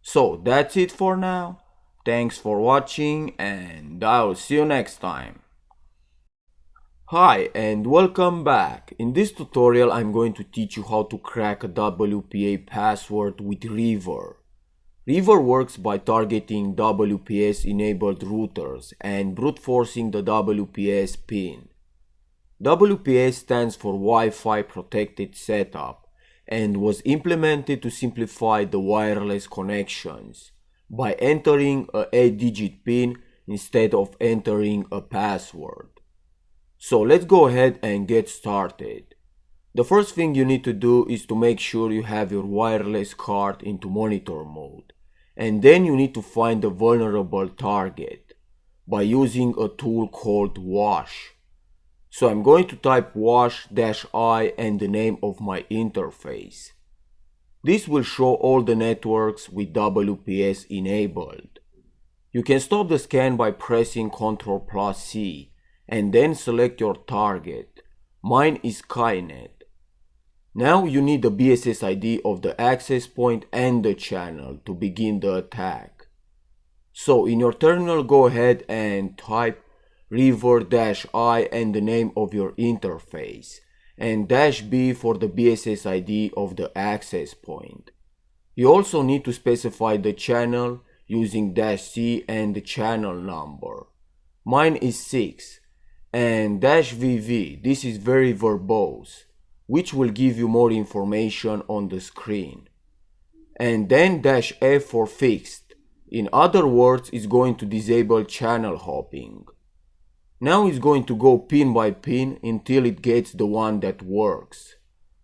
So that's it for now. Thanks for watching, and I'll see you next time. Hi and welcome back. In this tutorial I'm going to teach you how to crack a WPA password with River. River works by targeting WPS enabled routers and brute forcing the WPS pin. WPS stands for Wi-Fi Protected Setup and was implemented to simplify the wireless connections by entering a 8-digit pin instead of entering a password. So let's go ahead and get started. The first thing you need to do is to make sure you have your wireless card into monitor mode, and then you need to find a vulnerable target by using a tool called Wash. So I'm going to type wash-i and the name of my interface. This will show all the networks with WPS enabled. You can stop the scan by pressing Ctrl+C and then select your target. Mine is Skynet. Now you need the BSS ID of the access point and the channel to begin the attack. So in your terminal, go ahead and type river-i and the name of your interface, and -b for the BSS ID of the access point. You also need to specify the channel using -c and the channel number. Mine is 6, and -vv, this is very verbose, which will give you more information on the screen. And then -f for fixed. In other words, it's going to disable channel hopping. Now it's going to go pin by pin until it gets the one that works.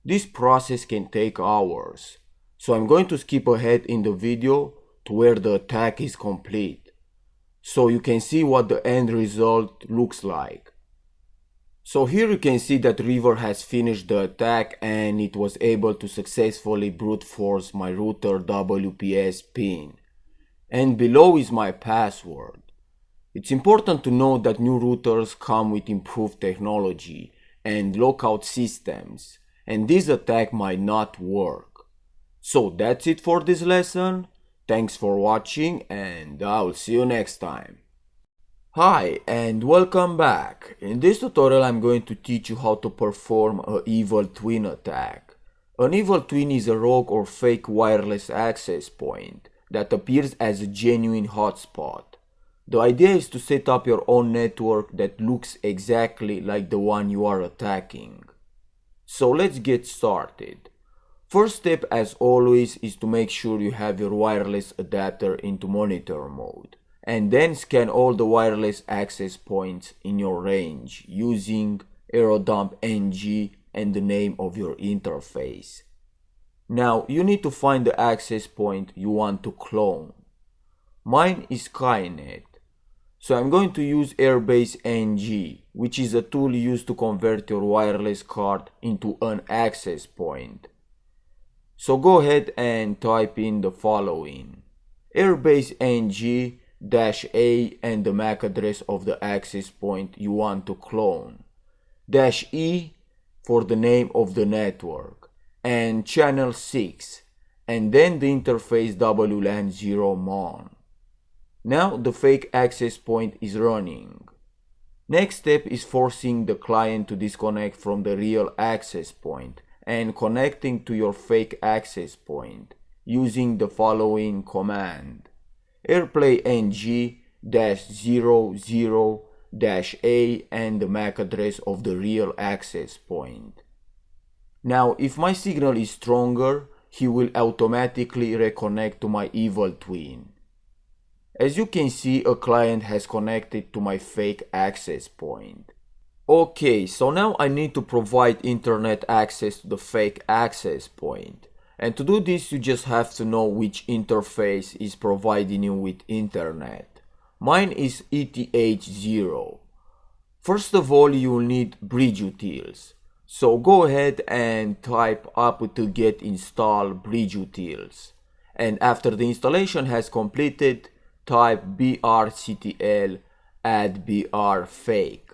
This process can take hours, so I'm going to skip ahead in the video to where the attack is complete, so you can see what the end result looks like. So here you can see that River has finished the attack and it was able to successfully brute force my router WPS pin. And below is my password. It's important to note that new routers come with improved technology and lockout systems, and this attack might not work. So that's it for this lesson. Thanks for watching, and I'll see you next time. Hi and welcome back. In this tutorial I'm going to teach you how to perform an evil twin attack. An evil twin is a rogue or fake wireless access point that appears as a genuine hotspot. The idea is to set up your own network that looks exactly like the one you are attacking. So let's get started. First step, as always, is to make sure you have your wireless adapter into monitor mode, and then scan all the wireless access points in your range using aerodump ng and the name of your interface. Now you need to find the access point you want to clone. Mine is Skynet, so I'm going to use airbase ng, which is a tool used to convert your wireless card into an access point. So go ahead and type in the following: airbase ng -a and the MAC address of the access point you want to clone, -e for the name of the network, and channel 6, and then the interface WLAN 0 mon. Now the fake access point is running. Next step is forcing the client to disconnect from the real access point and connecting to your fake access point using the following command: airplay ng -00-a and the MAC address of the real access point. Now if my signal is stronger, he will automatically reconnect to my evil twin. As you can see, a client has connected to my fake access point. Okay, so now I need to provide internet access to the fake access point. And to do this, you just have to know which interface is providing you with internet. Mine is ETH0. First of all, you will need bridge utils. So go ahead and type apt-get install bridge utils. And after the installation has completed, type brctl add br fake.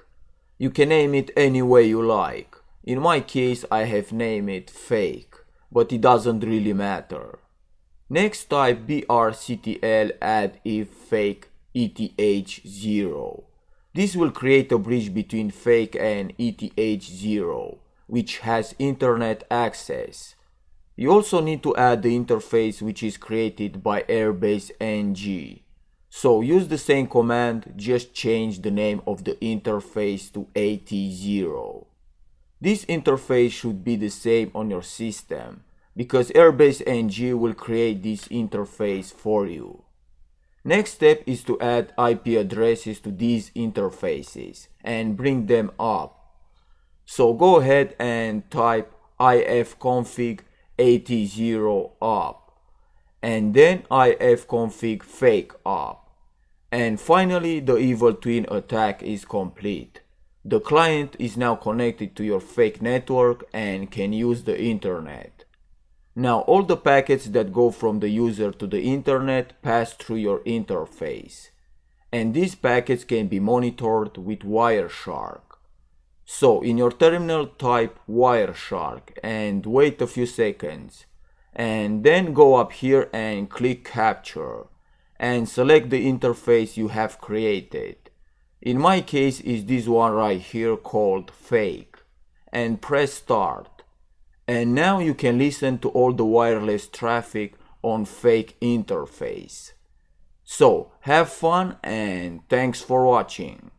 You can name it any way you like. In my case, I have named it fake, but it doesn't really matter. Next, type brctl add if fake ETH0. This will create a bridge between fake and ETH0, which has internet access. You also need to add the interface which is created by airbase ng. So use the same command, just change the name of the interface to AT0. This interface should be the same on your system, because airbase ng will create this interface for you. Next step is to add IP addresses to these interfaces and bring them up. So go ahead and type ifconfig AT0 up, and then ifconfig fake up. And finally, the evil twin attack is complete. The client is now connected to your fake network and can use the internet. Now all the packets that go from the user to the internet pass through your interface. And these packets can be monitored with Wireshark. So in your terminal type Wireshark and wait a few seconds. And then go up here and click capture. And select the interface you have created. In my case is this one right here called fake. And press start. And now you can listen to all the wireless traffic on fake interface. So have fun and thanks for watching.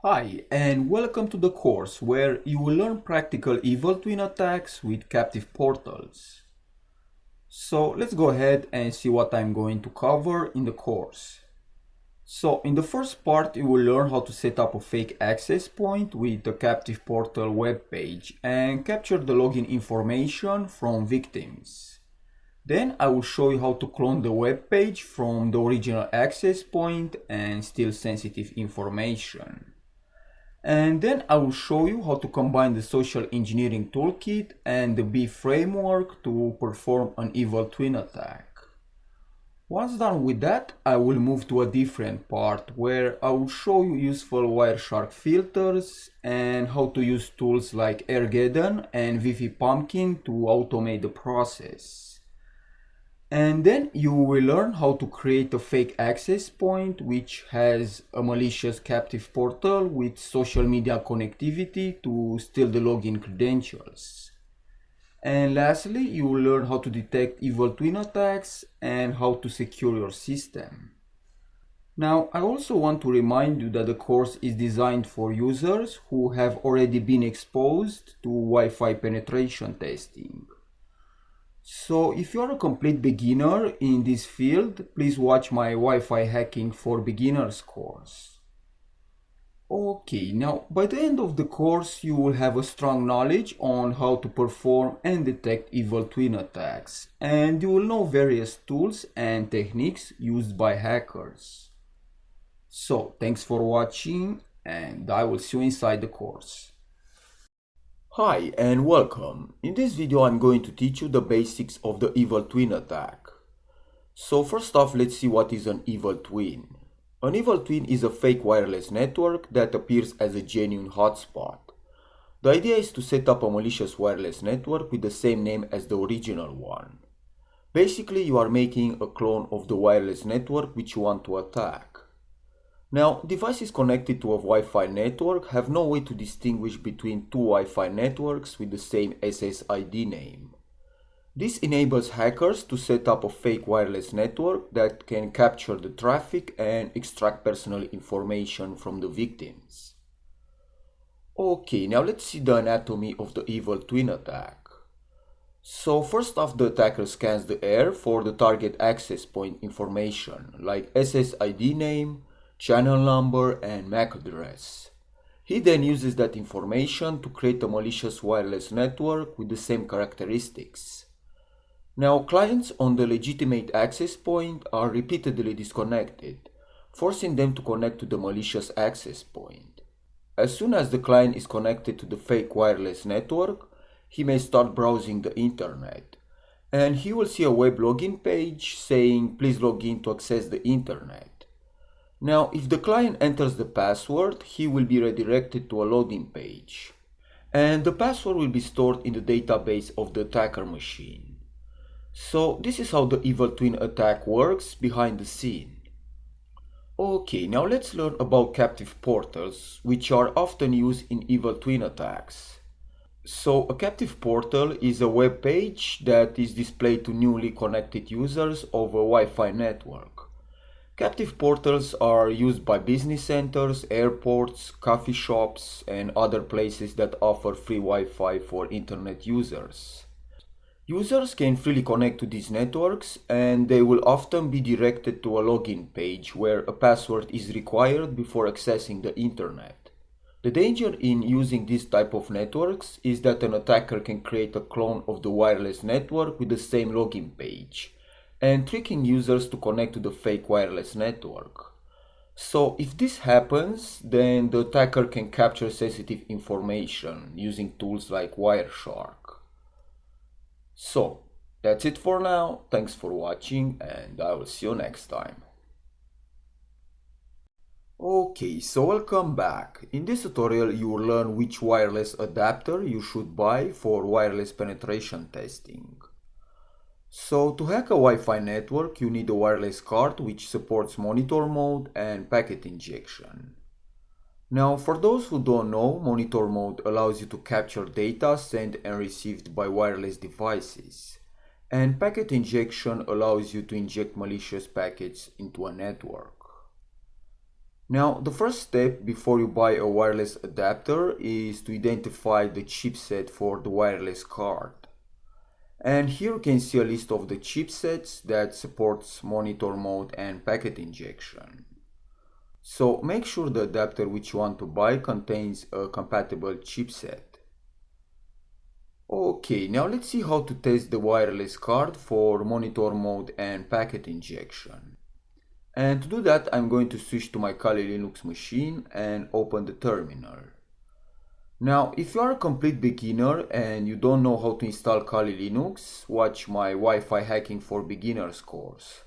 Hi and welcome to the course where you will learn practical evil twin attacks with captive portals. So let's go ahead and see what I'm going to cover in the course. So in the first part you will learn how to set up a fake access point with the captive portal web page and capture the login information from victims. Then I will show you how to clone the web page from the original access point and steal sensitive information. And then I will show you how to combine the social engineering toolkit and the B framework to perform an evil twin attack. Once done with that, I will move to a different part where I will show you useful Wireshark filters and how to use tools like Airgeddon and Wi-Fi Pumpkin to automate the process. And then you will learn how to create a fake access point which has a malicious captive portal with social media connectivity to steal the login credentials. And lastly, you will learn how to detect evil twin attacks and how to secure your system. Now, I also want to remind you that the course is designed for users who have already been exposed to Wi-Fi penetration testing. So if you are a complete beginner in this field, please watch my Wi-Fi hacking for beginners course. Okay, now by the end of the course you will have a strong knowledge on how to perform and detect evil twin attacks, and you will know various tools and techniques used by hackers. So thanks for watching and I will see you inside the course. Hi and welcome. In this video I'm going to teach you the basics of the evil twin attack. So first off, let's see what is an evil twin. An evil twin is a fake wireless network that appears as a genuine hotspot. The idea is to set up a malicious wireless network with the same name as the original one. Basically, you are making a clone of the wireless network which you want to attack. Now, devices connected to a Wi-Fi network have no way to distinguish between two Wi-Fi networks with the same SSID name. This enables hackers to set up a fake wireless network that can capture the traffic and extract personal information from the victims. Okay, now let's see the anatomy of the evil twin attack. So first off, the attacker scans the air for the target access point information like SSID name, channel number and MAC address. He then uses that information to create a malicious wireless network with the same characteristics. Now, clients on the legitimate access point are repeatedly disconnected, forcing them to connect to the malicious access point. As soon as the client is connected to the fake wireless network, he may start browsing the internet, and he will see a web login page saying please log in to access the internet. Now, if the client enters the password, he will be redirected to a loading page, and the password will be stored in the database of the attacker machine. So this is how the evil twin attack works behind the scene. Okay, now let's learn about captive portals, which are often used in evil twin attacks. So a captive portal is a web page that is displayed to newly connected users of a Wi-Fi network. Captive portals are used by business centers, airports, coffee shops, and other places that offer free Wi-Fi for internet users. Users can freely connect to these networks, and they will often be directed to a login page where a password is required before accessing the internet. The danger in using this type of networks is that an attacker can create a clone of the wireless network with the same login page, and tricking users to connect to the fake wireless network. So if this happens, then the attacker can capture sensitive information using tools like Wireshark. So that's it for now. Thanks for watching and I will see you next time. Okay, so welcome back. In this tutorial you will learn which wireless adapter you should buy for wireless penetration testing. So to hack a Wi-Fi network you need a wireless card which supports monitor mode and packet injection. Now for those who don't know, monitor mode allows you to capture data sent and received by wireless devices. And packet injection allows you to inject malicious packets into a network. Now, the first step before you buy a wireless adapter is to identify the chipset for the wireless card. And here you can see a list of the chipsets that supports monitor mode and packet injection. So make sure the adapter which you want to buy contains a compatible chipset. Okay, now let's see how to test the wireless card for monitor mode and packet injection. And to do that, I'm going to switch to my Kali Linux machine and open the terminal. Now, if you are a complete beginner and you don't know how to install Kali Linux, watch my Wi-Fi hacking for beginners course.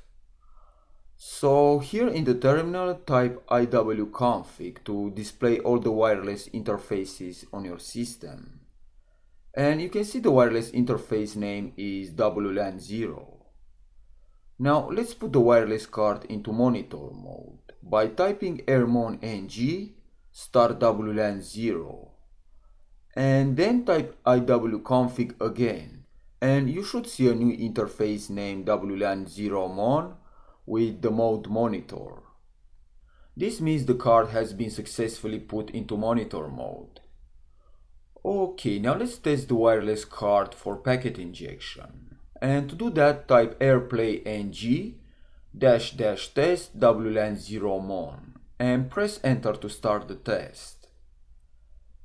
So here in the terminal, type iwconfig to display all the wireless interfaces on your system. And you can see the wireless interface name is WLAN 0. Now let's put the wireless card into monitor mode by typing rmon ng start WLAN 0 and then type iwconfig again and you should see a new interface named WLAN 0 mon with the mode monitor. This means the card has been successfully put into monitor mode. Okay, now let's test the wireless card for packet injection. And to do that, type airplay ng --test WLAN 0 mon and press enter to start the test.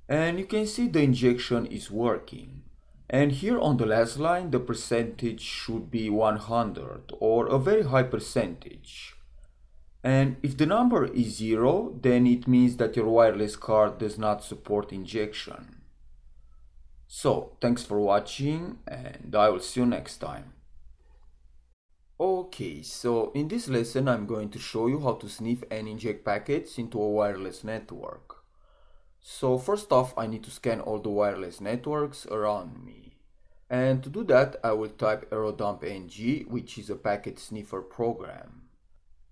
And you can see the injection is working. And here on the last line, the percentage should be 100 or a very high percentage. And if the number is 0, then it means that your wireless card does not support injection. So, thanks for watching and I will see you next time. Okay, so in this lesson I'm going to show you how to sniff and inject packets into a wireless network. So first off, I need to scan all the wireless networks around me. And to do that, I will type aerodump-ng, which is a packet sniffer program.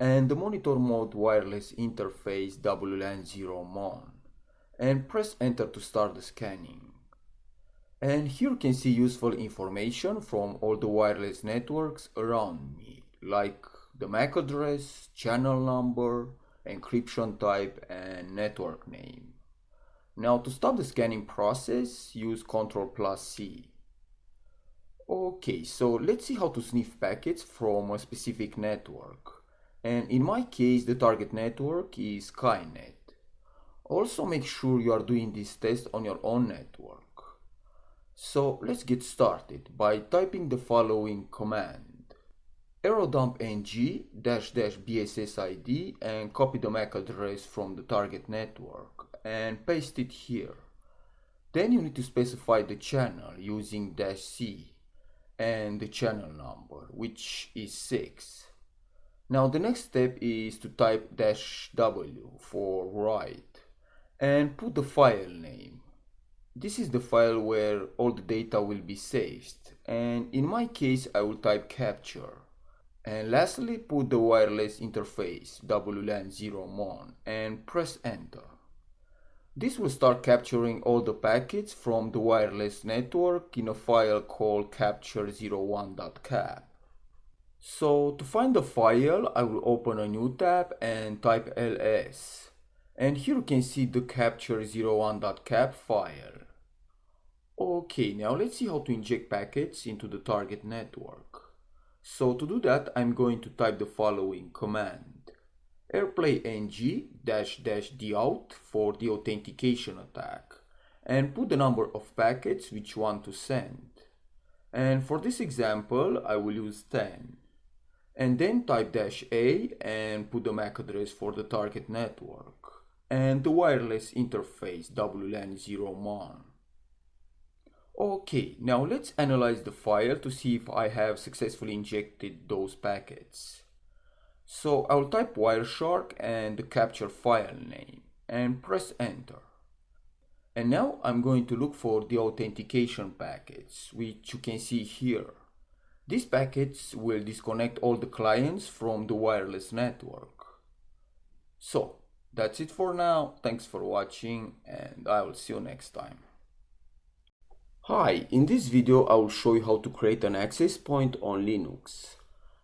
And the monitor mode wireless interface WLAN 0 mon. And press enter to start the scanning. And here you can see useful information from all the wireless networks around me, like the MAC address, channel number, encryption type, and network name. Now to stop the scanning process, use Ctrl+C. Okay, so let's see how to sniff packets from a specific network. And in my case, the target network is Skynet. Also make sure you are doing this test on your own network. So let's get started by typing the following command. aerodump-ng --bssid and copy the MAC address from the target network and paste it here. Then you need to specify the channel using -c and the channel number, which is 6. Now the next step is to type -w for write and put the file name. This is the file where all the data will be saved, and in my case I will type capture. And lastly, put the wireless interface WLAN 0 mon and press enter. This will start capturing all the packets from the wireless network in a file called capture01.cap. So to find the file, I will open a new tab and type ls. And here you can see the capture01.cap file. Okay, now let's see how to inject packets into the target network. So to do that, I'm going to type the following command. airplay ng --dout for the authentication attack and put the number of packets which you want to send. And for this example, I will use 10. and then type -A and put the MAC address for the target network and the wireless interface WLAN0MON. Okay, now let's analyze the file to see if I have successfully injected those packets. So I'll type Wireshark and the capture file name and press enter. And now I'm going to look for the authentication packets, which you can see here. These packets will disconnect all the clients from the wireless network. So that's it for now. Thanks for watching and I will see you next time. Hi, in this video I will show you how to create an access point on Linux.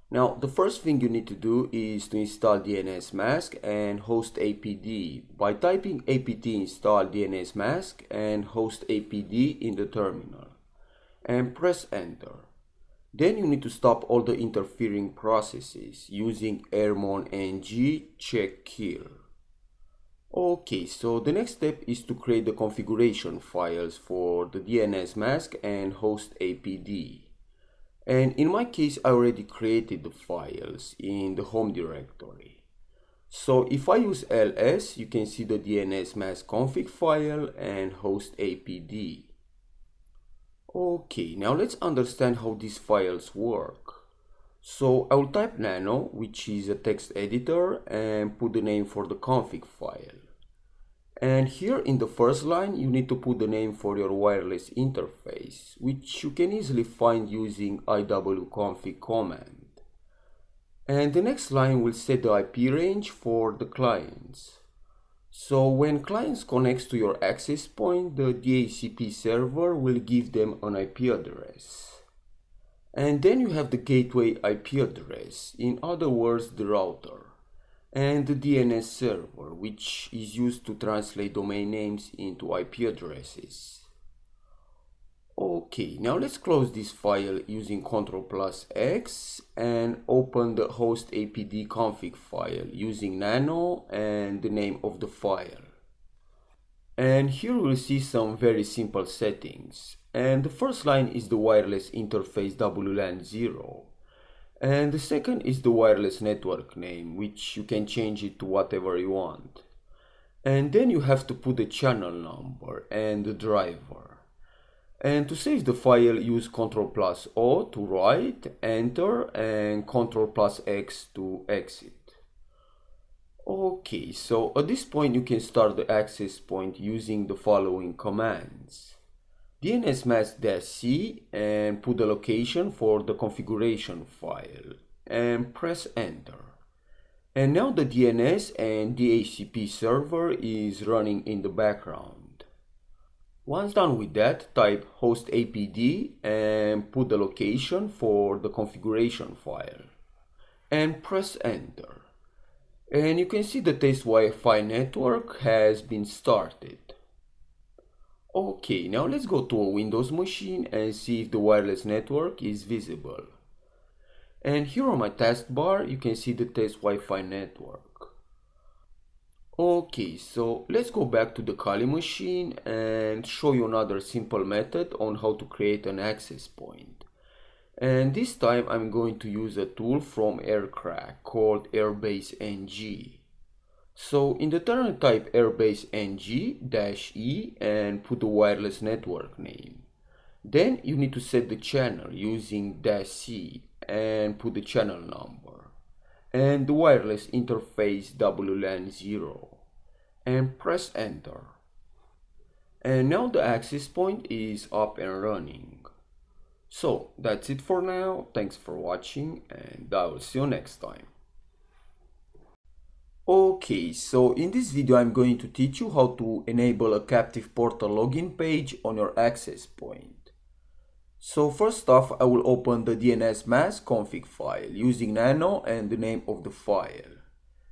Now the first thing you need to do is to install DNS mask and host APD by typing apt install DNS mask and host APD in the terminal and press enter. Then you need to stop all the interfering processes using ermon ng check kill. Okay, so the next step is to create the configuration files for the DNS mask and host APD. And in my case, I already created the files in the home directory. So if I use ls, you can see the DNS mask config file and host APD. Okay, now let's understand how these files work. So I will type nano, which is a text editor, and put the name for the config file. And here in the first line, you need to put the name for your wireless interface, which you can easily find using iwconfig command. And the next line will set the IP range for the clients. So when clients connect to your access point, the DHCP server will give them an IP address. And then you have the gateway IP address, in other words the router, and the DNS server, which is used to translate domain names into IP addresses. Okay, now let's close this file using Ctrl+X and open the host APD config file using nano and the name of the file. And here we'll see some very simple settings. And the first line is the wireless interface WLAN0. And the second is the wireless network name, which you can change it to whatever you want. And then you have to put the channel number and the driver. And to save the file, use Ctrl+O to write, enter, and Ctrl+X to exit. Okay, so at this point you can start the access point using the following commands. DNSMask-C and put the location for the configuration file and press enter. And now the DNS and DHCP server is running in the background. Once done with that, type host APD and put the location for the configuration file and press enter. And you can see the test Wi-Fi network has been started. Okay, now let's go to a Windows machine and see if the wireless network is visible. And here on my taskbar, you can see the test Wi-Fi network. Okay, so let's go back to the Kali machine and show you another simple method on how to create an access point. And this time I'm going to use a tool from Aircrack called Airbase NG. So in the terminal type airbase ng-e and put the wireless network name. Then you need to set the channel using -c and put the channel number and the wireless interface WLAN0 and press enter. And now the access point is up and running. So that's it for now. Thanks for watching and I will see you next time. Okay, so in this video I'm going to teach you how to enable a captive portal login page on your access point. So first off, I will open the DNS mask config file using nano and the name of the file.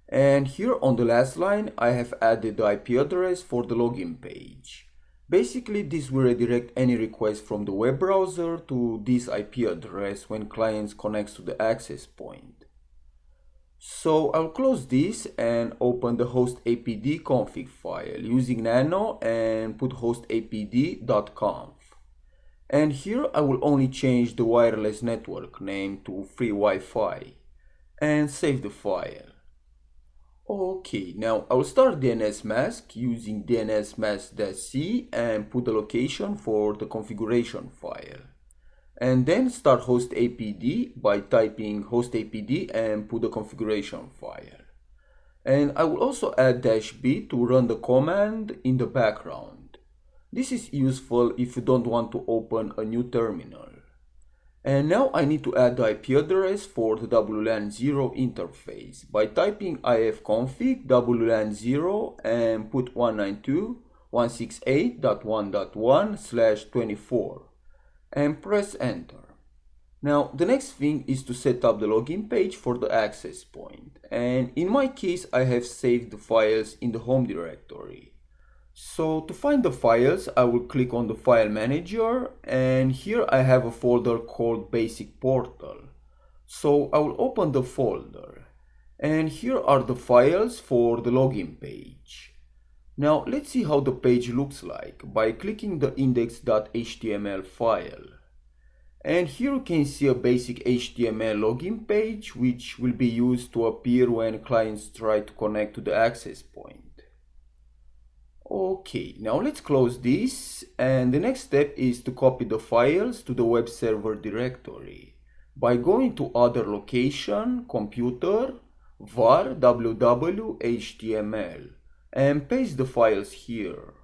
And here on the last line I have added the IP address for the login page. Basically this will redirect any request from the web browser to this IP address when clients connect to the access point. So I'll close this and open the host APD config file using nano and put hostapd.conf. And here I will only change the wireless network name to free Wi-Fi. and save the file. Okay, now I'll start DNS mask using DNS mask-c and put the location for the configuration file. And then start host apd by typing host apd and put the configuration file. And I will also add -b to run the command in the background. This is useful if you don't want to open a new terminal. And now I need to add the IP address for the WLAN 0 interface by typing ifconfig WLAN 0 and put 192.168.1.1/24 and press enter. Now the next thing is to set up the login page for the access point, and in my case I have saved the files in the home directory. So to find the files, I will click on the file manager, and here I have a folder called basic portal. So I will open the folder, and here are the files for the login page. Now let's see how the page looks like by clicking the index.html file. And here you can see a basic HTML login page which will be used to appear when clients try to connect to the access point. Okay, now let's close this, and the next step is to copy the files to the web server directory by going to other location, computer, var www html, and paste the files here.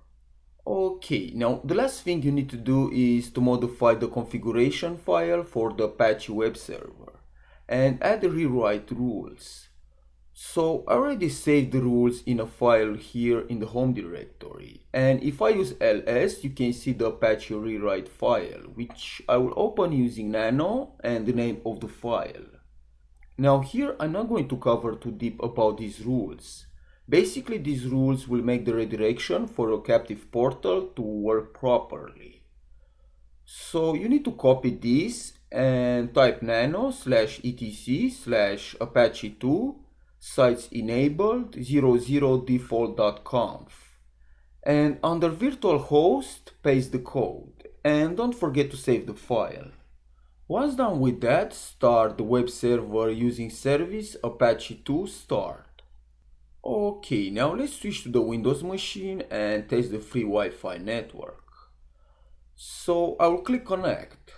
Okay, now the last thing you need to do is to modify the configuration file for the Apache web server and add the rewrite rules. So I already saved the rules in a file here in the home directory, and if I use ls you can see the Apache rewrite file, which I will open using nano and the name of the file. Now here I'm not going to cover too deep about these rules. Basically these rules will make the redirection for a captive portal to work properly. So you need to copy this and type nano/etc/apache2 sites enabled 00default.conf, and under virtual host paste the code, and don't forget to save the file. Once done with that, start the web server using service apache2 start. Okay, now let's switch to the Windows machine and test the free Wi-Fi network. So I will click connect.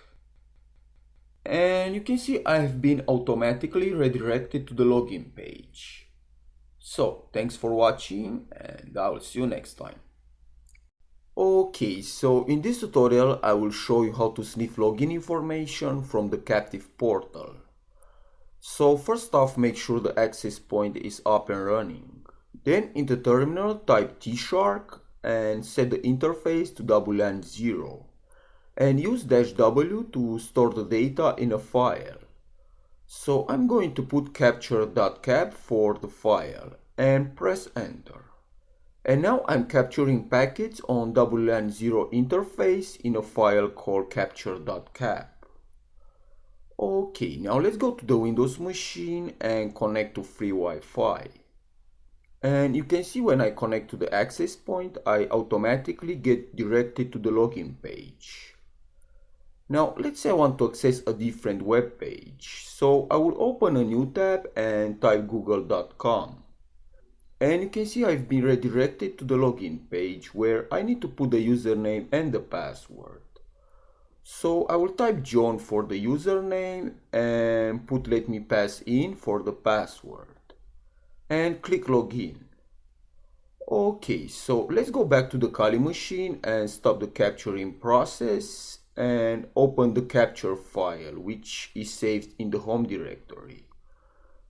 And you can see I have been automatically redirected to the login page. So thanks for watching, and I will see you next time. Okay, so in this tutorial I will show you how to sniff login information from the captive portal. So first off, make sure the access point is up and running. Then in the terminal type tshark and set the interface to WLAN 0. And use -w to store the data in a file. So I'm going to put capture.cap for the file and press enter. And now I'm capturing packets on WLAN 0 interface in a file called capture.cap. Okay, now let's go to the Windows machine and connect to free Wi-Fi. And you can see when I connect to the access point, I automatically get directed to the login page. Now let's say I want to access a different web page, so I will open a new tab and type google.com. And you can see I've been redirected to the login page where I need to put the username and the password. So I will type John for the username and put let me pass in for the password. And click login. Okay, so let's go back to the Kali machine and stop the capturing process and open the capture file, which is saved in the home directory.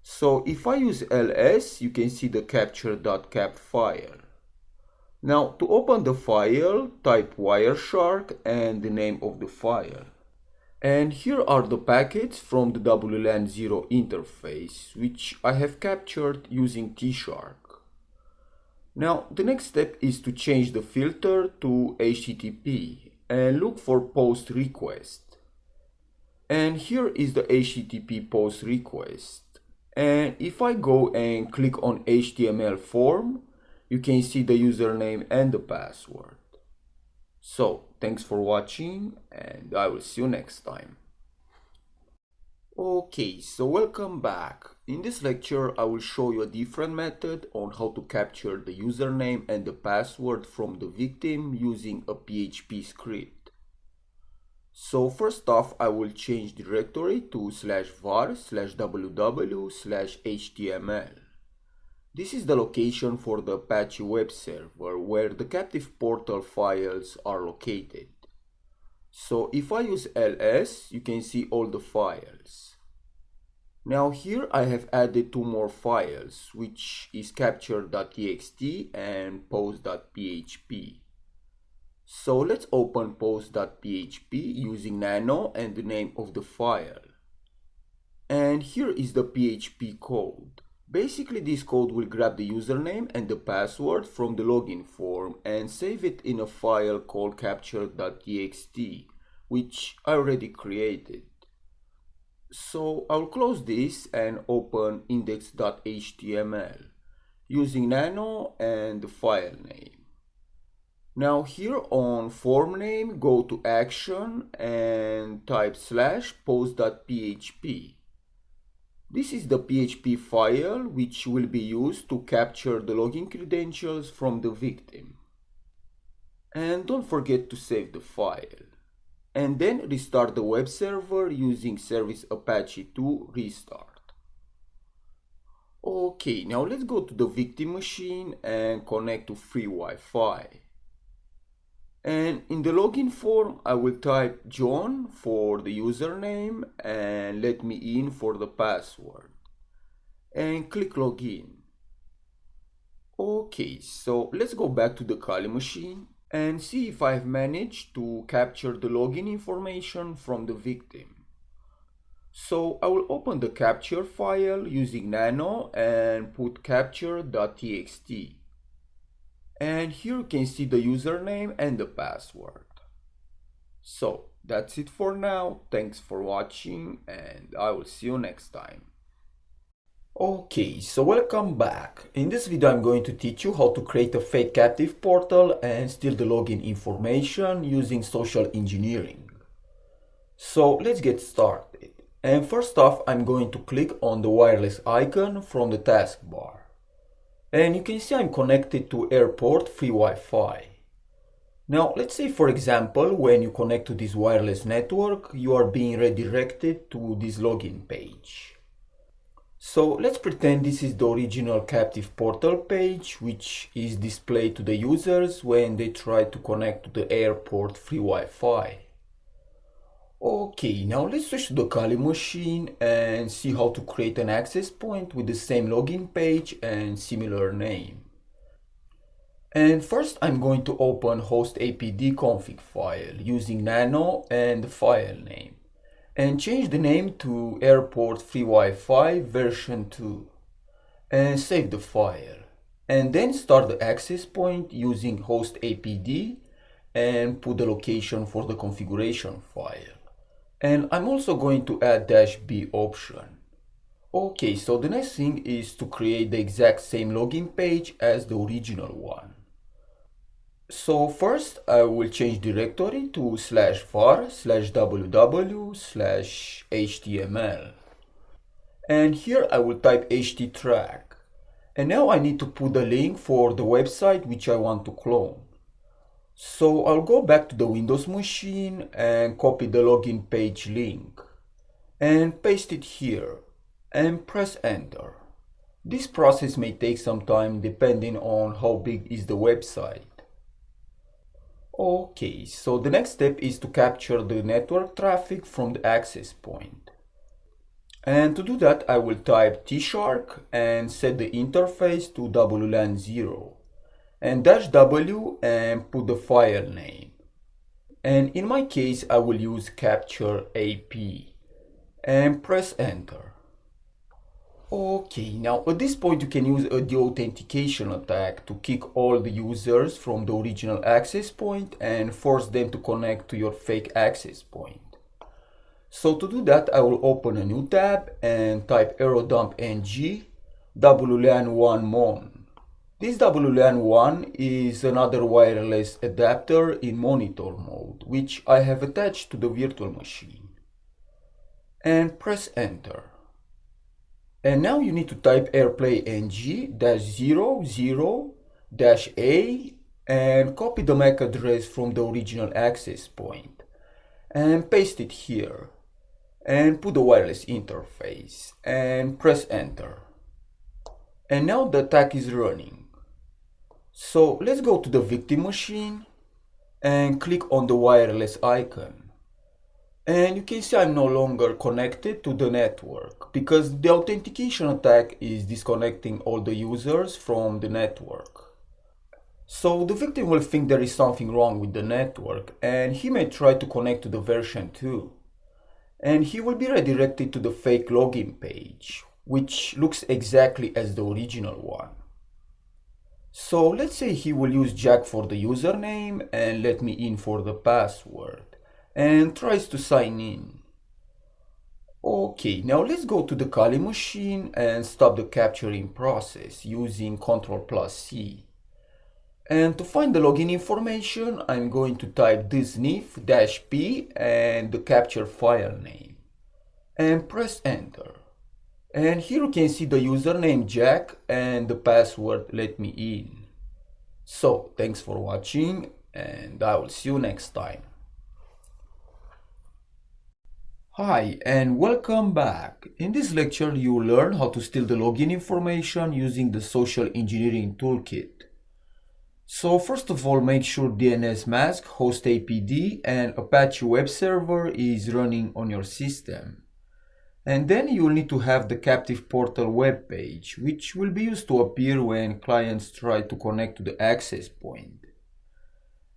So if I use ls, you can see the capture.cap file. Now to open the file, type Wireshark and the name of the file. And here are the packets from the WLAN 0 interface, which I have captured using tshark. Now the next step is to change the filter to HTTP and look for post request. And here is the HTTP post request. And if I go and click on HTML form, you can see the username and the password. So thanks for watching, and I will see you next time. Okay, so welcome back. In this lecture, I will show you a different method on how to capture the username and the password from the victim using a PHP script. So first off, I will change directory to /var/www/html. This is the location for the Apache web server where the captive portal files are located. So if I use ls, you can see all the files. Now here I have added two more files, which is capture.txt and post.php. So let's open post.php using nano and the name of the file. And here is the PHP code. Basically, this code will grab the username and the password from the login form and save it in a file called capture.txt, which I already created. So I'll close this and open index.html using nano and the file name. Now here on form name, go to action and type /post.php. This is the PHP file which will be used to capture the login credentials from the victim. And don't forget to save the file. And then restart the web server using service Apache 2 restart. Okay, now let's go to the victim machine and connect to free Wi-Fi. And in the login form, I will type John for the username and let me in for the password. And click login. Okay, so let's go back to the Kali machine and see if I've managed to capture the login information from the victim. So I will open the capture file using nano and put capture.txt. And here you can see the username and the password. So that's it for now. Thanks for watching and I will see you next time. Okay, so welcome back. In this video I'm going to teach you how to create a fake captive portal and steal the login information using social engineering. So let's get started. And first off, I'm going to click on the wireless icon from the taskbar. And you can see I'm connected to airport free Wi-Fi. Now let's say, for example, when you connect to this wireless network, you are being redirected to this login page. So let's pretend this is the original captive portal page, which is displayed to the users when they try to connect to the airport free Wi-Fi. Okay, now let's switch to the Kali machine and see how to create an access point with the same login page and similar name. And first I'm going to open host apd config file using nano and the file name and change the name to airport free Wi-Fi version 2 and save the file. And then start the access point using host apd and put the location for the configuration file. And I'm also going to add -b option. Okay, so the next thing is to create the exact same login page as the original one. So first I will change directory to /var/www/html. And here I will type httrack. And now I need to put the link for the website which I want to clone. So I'll go back to the Windows machine and copy the login page link and paste it here and press enter. This process may take some time depending on how big is the website. Okay, so the next step is to capture the network traffic from the access point. And to do that I will type tshark and set the interface to WLAN 0. And -w and put the file name. And in my case I will use capture AP and press enter. Okay, now at this point you can use a deauthentication attack to kick all the users from the original access point and force them to connect to your fake access point. So to do that I will open a new tab and type aerodump-ng WLAN1mon. This WLAN1 is another wireless adapter in monitor mode, which I have attached to the virtual machine. and press enter. And now you need to type airplay ng-00-a and copy the MAC address from the original access point and paste it here and put the wireless interface and press enter. And now the attack is running. So let's go to the victim machine and click on the wireless icon. And you can see I'm no longer connected to the network because the authentication attack is disconnecting all the users from the network. So the victim will think there is something wrong with the network and he may try to connect to the version 2. And he will be redirected to the fake login page, which looks exactly as the original one. So let's say he will use Jack for the username and let me in for the password and tries to sign in. Okay, now let's go to the Kali machine and stop the capturing process using Ctrl+C. And to find the login information, I'm going to type -p and the capture file name and press enter. And here you can see the username Jack and the password let me in. So thanks for watching and I will see you next time. Hi and welcome back. In this lecture you will learn how to steal the login information using the social engineering toolkit. So first of all, make sure DNS mask, host APD and Apache web server is running on your system. And then you will need to have the captive portal web page, which will be used to appear when clients try to connect to the access point.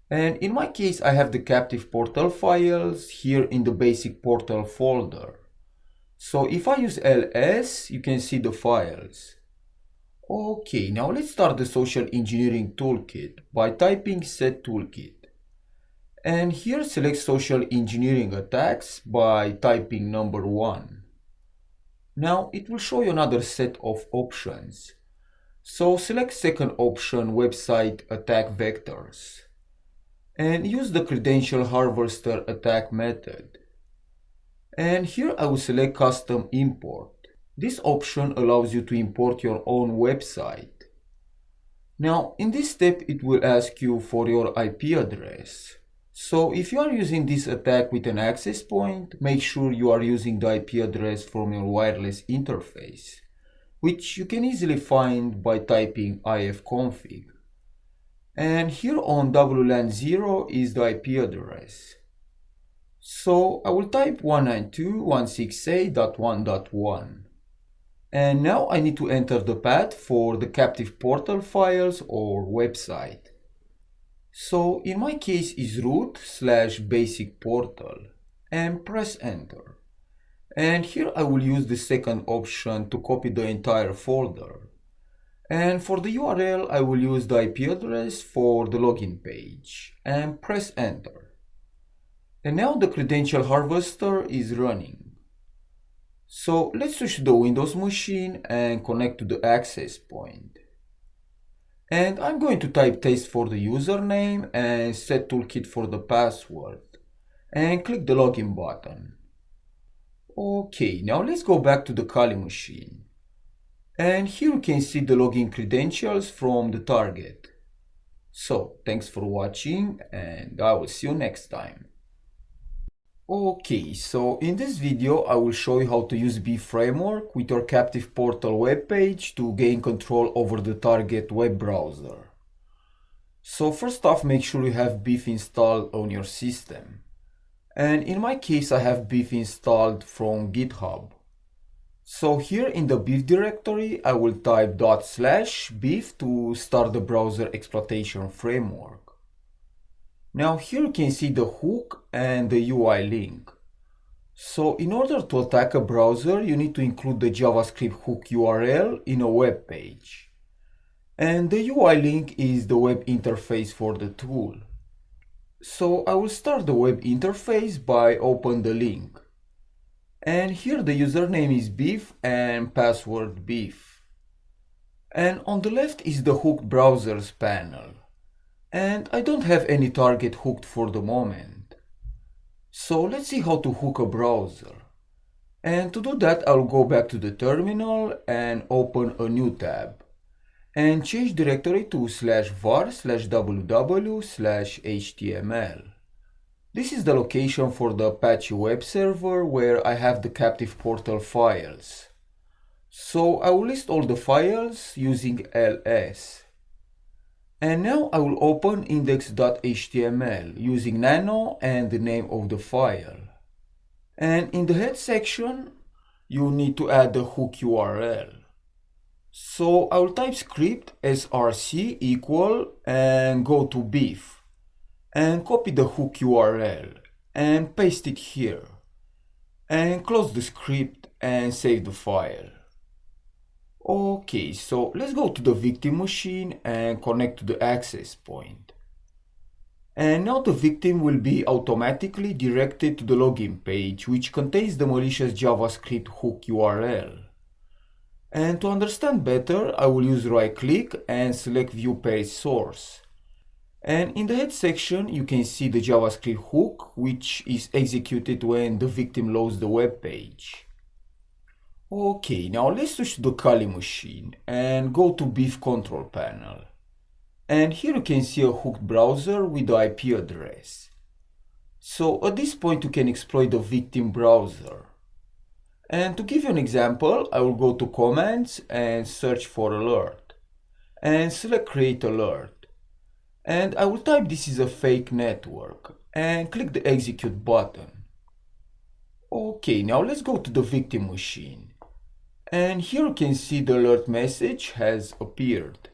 And in my case, I have the captive portal files here in the basic portal folder. So if I use ls, you can see the files. Okay, now let's start the social engineering toolkit by typing set toolkit. And here select social engineering attacks by typing number 1. Now it will show you another set of options. So select second option, website attack vectors. And use the credential harvester attack method. And here I will select custom import. This option allows you to import your own website. Now in this step it will ask you for your IP address. So if you are using this attack with an access point, make sure you are using the IP address from your wireless interface, which you can easily find by typing ifconfig. And here on WLAN 0 is the IP address. So I will type 192.168.1.1. And now I need to enter the path for the captive portal files or website. So in my case is root/basic portal and press enter. And here I will use the second option to copy the entire folder. And for the URL, I will use the IP address for the login page and press enter. And now the credential harvester is running. So let's switch to the Windows machine and connect to the access point. And I'm going to type test for the username and set toolkit for the password and click the login button. Okay, now let's go back to the Kali machine. And here you can see the login credentials from the target. So, thanks for watching and I will see you next time. Okay, so in this video I will show you how to use Beef framework with your captive portal web page to gain control over the target web browser. So first off, make sure you have Beef installed on your system. And in my case I have Beef installed from GitHub. So here in the Beef directory, I will type /beef to start the browser exploitation framework. Now here you can see the hook and the UI link. So in order to attack a browser, you need to include the JavaScript hook URL in a web page. And the UI link is the web interface for the tool. So I will start the web interface by open the link. And here the username is beef and password beef. And on the left is the hooked browsers panel. And I don't have any target hooked for the moment. So let's see how to hook a browser. And to do that, I'll go back to the terminal and open a new tab and change directory to /var/www/html. This is the location for the Apache web server where I have the captive portal files. So I will list all the files using ls. And now I will open index.html using nano and the name of the file. And in the head section, you need to add the hook URL. So I will type script src equal and go to beef and copy the hook URL and paste it here and close the script and save the file. Okay, so let's go to the victim machine and connect to the access point. And now the victim will be automatically directed to the login page, which contains the malicious JavaScript hook URL. And to understand better, I will use right click and select view page source. And in the head section, you can see the JavaScript hook, which is executed when the victim loads the web page. Okay, now let's switch to the Kali machine and go to beef control panel. And here you can see a hooked browser with the IP address. So at this point you can exploit the victim browser. And to give you an example, I will go to commands and search for alert. And select create alert. And I will type this is a fake network and click the execute button. Okay, now let's go to the victim machine. And here you can see the alert message has appeared.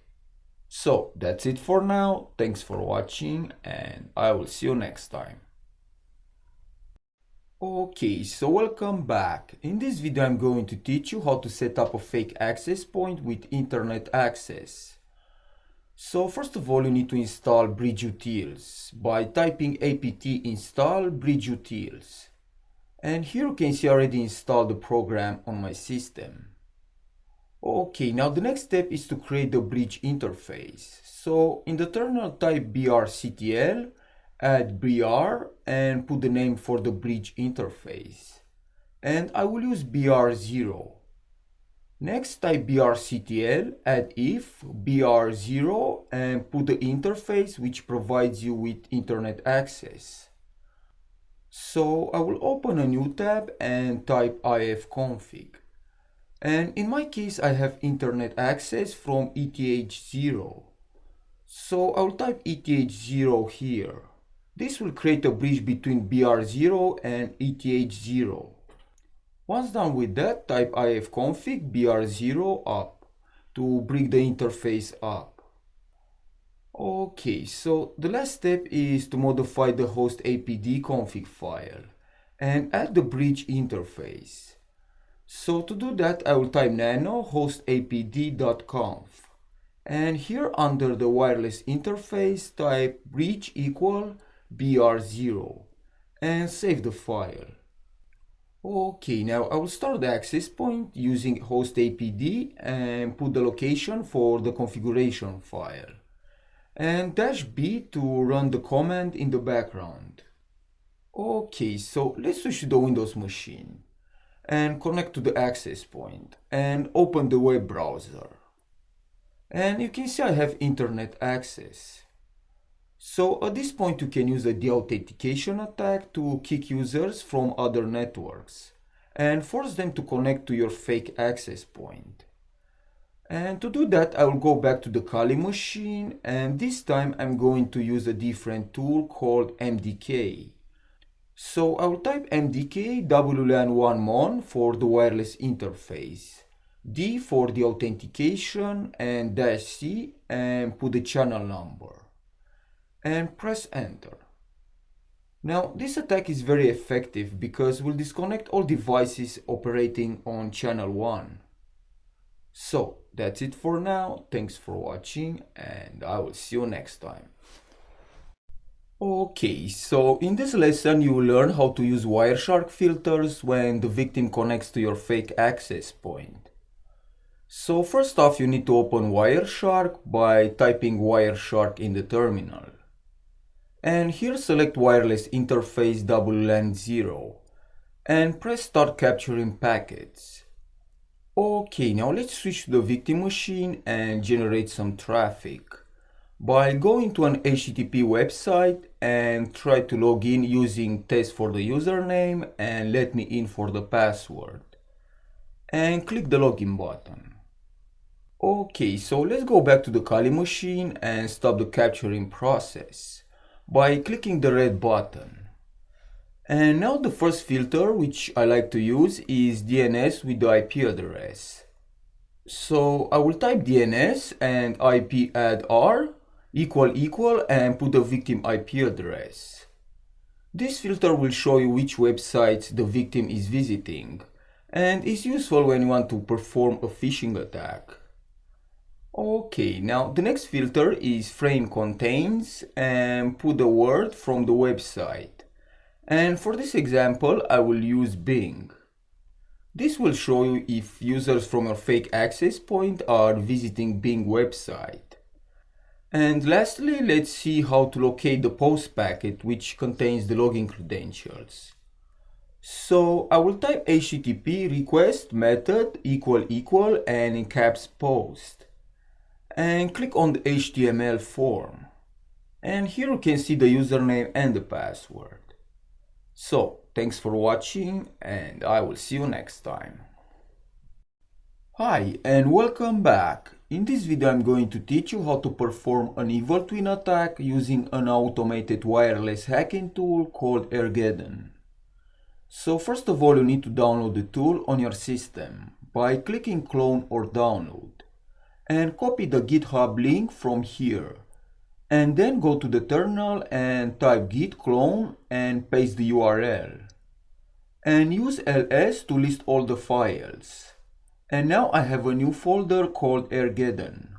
So that's it for now. Thanks for watching and I will see you next time. Okay, so welcome back. In this video I'm going to teach you how to set up a fake access point with internet access. So first of all you need to install bridge utils by typing apt install bridge utils. And here you can see I already installed the program on my system. Okay, now the next step is to create the bridge interface. So in the terminal type brctl, add br and put the name for the bridge interface. And I will use br0. Next type brctl, add if br0 and put the interface which provides you with internet access. So I will open a new tab and type ifconfig. And in my case, I have internet access from ETH0. So I will type ETH0 here. This will create a bridge between BR0 and ETH0. Once done with that, type ifconfig BR0 up to bring the interface up. Okay, so the last step is to modify the host apd config file and add the bridge interface. So to do that, I will type nano hostapd.conf and here under the wireless interface type bridge equal br0 and save the file. Okay, now I will start the access point using hostapd and put the location for the configuration file. And -b to run the command in the background. Okay, so let's switch to the Windows machine and connect to the access point and open the web browser. And you can see I have internet access. So at this point you can use a deauthentication attack to kick users from other networks and force them to connect to your fake access point. And to do that, I will go back to the Kali machine and this time I'm going to use a different tool called MDK. So I will type MDK WLAN1mon for the wireless interface, D for the authentication and -C and put the channel number and press enter. Now this attack is very effective because we'll disconnect all devices operating on channel 1. So that's it for now. Thanks for watching and I will see you next time. Okay, so in this lesson you will learn how to use Wireshark filters when the victim connects to your fake access point. So first off you need to open Wireshark by typing Wireshark in the terminal. And here select wireless interface WLAN 0 and press start capturing packets. Okay, now let's switch to the victim machine and generate some traffic by going to an HTTP website and try to log in using test for the username and let me in for the password, and click the login button. Okay, so let's go back to the Kali machine and stop the capturing process by clicking the red button. And now the first filter which I like to use is DNS with the IP address. So I will type DNS and IP add R equal and put the victim IP address. This filter will show you which websites the victim is visiting and is useful when you want to perform a phishing attack. Okay, now the next filter is frame contains and put the word from the website. And for this example, I will use Bing. This will show you if users from your fake access point are visiting Bing website. And lastly, let's see how to locate the post packet which contains the login credentials. So I will type HTTP request method equal and in caps post. And click on the HTML form. And here you can see the username and the password. So, thanks for watching and I will see you next time. Hi and welcome back. In this video I'm going to teach you how to perform an evil twin attack using an automated wireless hacking tool called Ergeddon. So first of all you need to download the tool on your system by clicking clone or download and copy the GitHub link from here. And then go to the terminal and type git clone and paste the URL. And use ls to list all the files. And now I have a new folder called Ergeddon.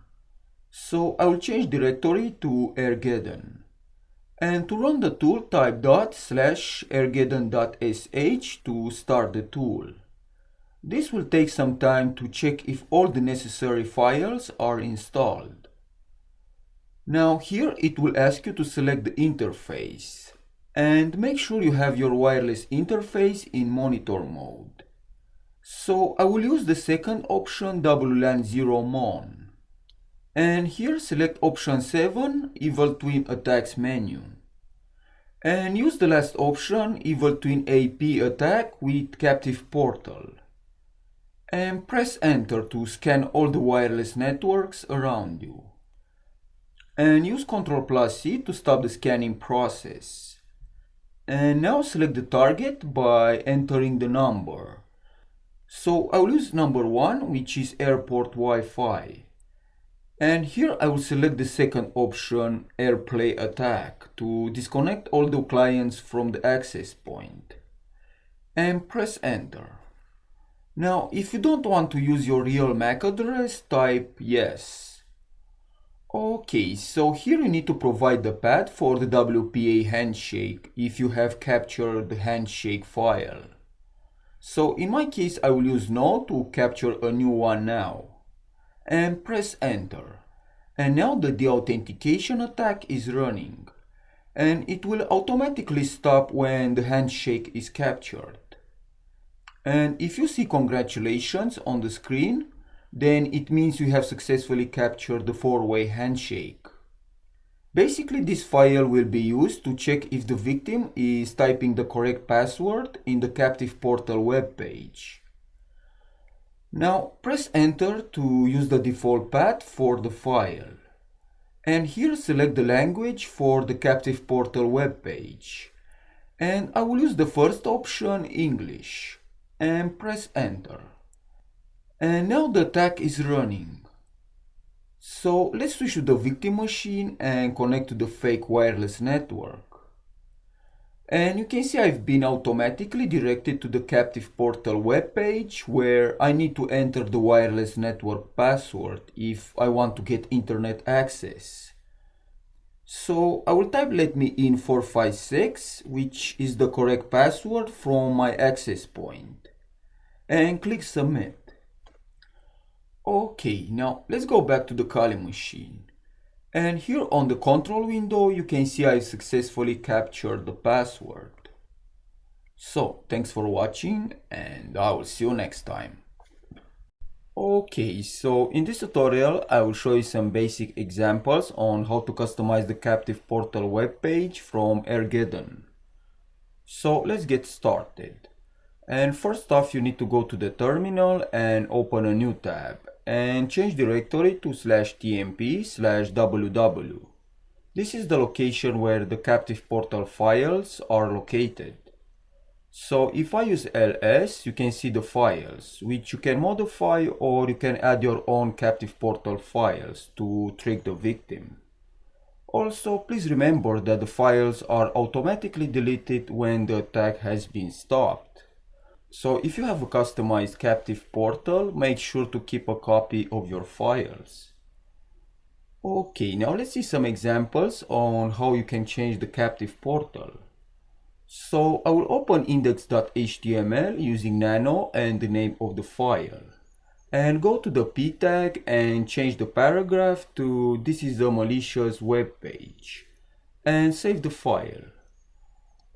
So I will change directory to Ergeddon. And to run the tool type ./ergeddon.sh to start the tool. This will take some time to check if all the necessary files are installed. Now here it will ask you to select the interface and make sure you have your wireless interface in monitor mode. So I will use the second option WLAN 0 MON. And here select option 7 Evil Twin Attacks menu. And use the last option Evil Twin AP attack with captive portal. And press enter to scan all the wireless networks around you. And use Ctrl+C to stop the scanning process. And now select the target by entering the number. So I will use number 1, which is airport Wi-Fi. And here I will select the second option, AirPlay attack, to disconnect all the clients from the access point. And press enter. Now if you don't want to use your real MAC address, type yes. Okay, so here you need to provide the path for the WPA handshake if you have captured the handshake file. So in my case I will use no to capture a new one now. And press enter. And now the deauthentication attack is running. And it will automatically stop when the handshake is captured. And if you see congratulations on the screen, then it means you have successfully captured the four-way handshake. Basically, this file will be used to check if the victim is typing the correct password in the captive portal web page. Now, press enter to use the default path for the file. And here select the language for the captive portal web page. And I will use the first option, English. And press enter. And now the attack is running. So let's switch to the victim machine and connect to the fake wireless network. And you can see I've been automatically directed to the captive portal web page where I need to enter the wireless network password if I want to get internet access. So I will type let me in 456, which is the correct password from my access point, and click submit. Okay, now let's go back to the Kali machine. And here on the control window you can see I successfully captured the password. So, thanks for watching and I will see you next time. Okay, so in this tutorial I will show you some basic examples on how to customize the captive portal web page from Armageddon. So let's get started. And first off, you need to go to the terminal and open a new tab and change directory to /tmp/ww. This is the location where the captive portal files are located. So if I use ls, you can see the files, which you can modify or you can add your own captive portal files to trick the victim. Also, please remember that the files are automatically deleted when the attack has been stopped. So if you have a customized captive portal, make sure to keep a copy of your files. Okay, now let's see some examples on how you can change the captive portal. So I will open index.html using nano and the name of the file. And go to the p tag and change the paragraph to "This is a malicious web page" and save the file.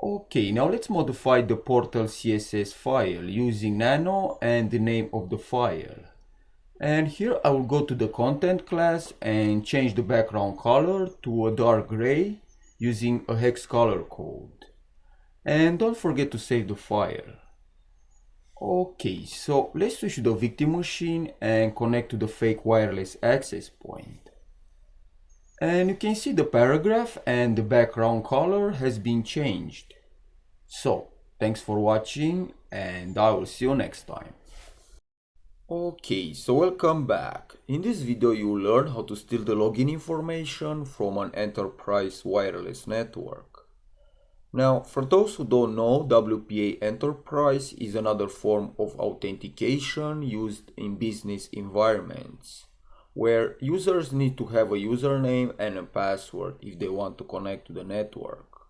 Okay, now let's modify the portal CSS file using nano and the name of the file. And here I will go to the content class and change the background color to a dark gray using a hex color code. And don't forget to save the file. Okay, so let's switch to the victim machine and connect to the fake wireless access point. And you can see the paragraph and the background color has been changed. So, thanks for watching and I will see you next time. Okay, so welcome back. In this video you will learn how to steal the login information from an enterprise wireless network. Now, for those who don't know, WPA Enterprise is another form of authentication used in business environments, where users need to have a username and a password if they want to connect to the network.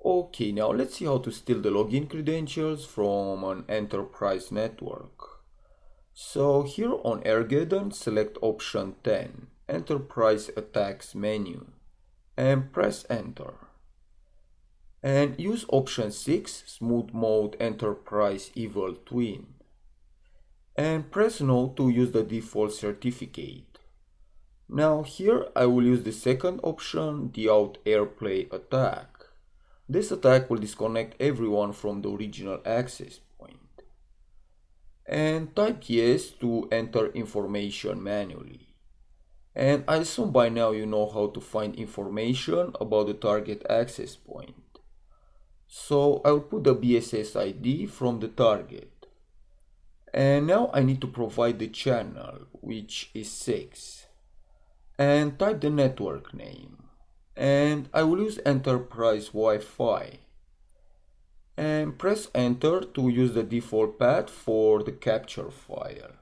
Okay, now let's see how to steal the login credentials from an enterprise network. So here on Armageddon, select option 10, Enterprise Attacks menu, and press enter. And use option 6, Smooth Mode Enterprise Evil Twin. And press no to use the default certificate. Now here I will use the second option, the Out AirPlay attack. This attack will disconnect everyone from the original access point. And type yes to enter information manually. And I assume by now you know how to find information about the target access point. So I will put the BSS ID from the target. And now I need to provide the channel, which is 6. And type the network name. And I will use enterprise Wi-Fi. And press enter to use the default path for the capture file.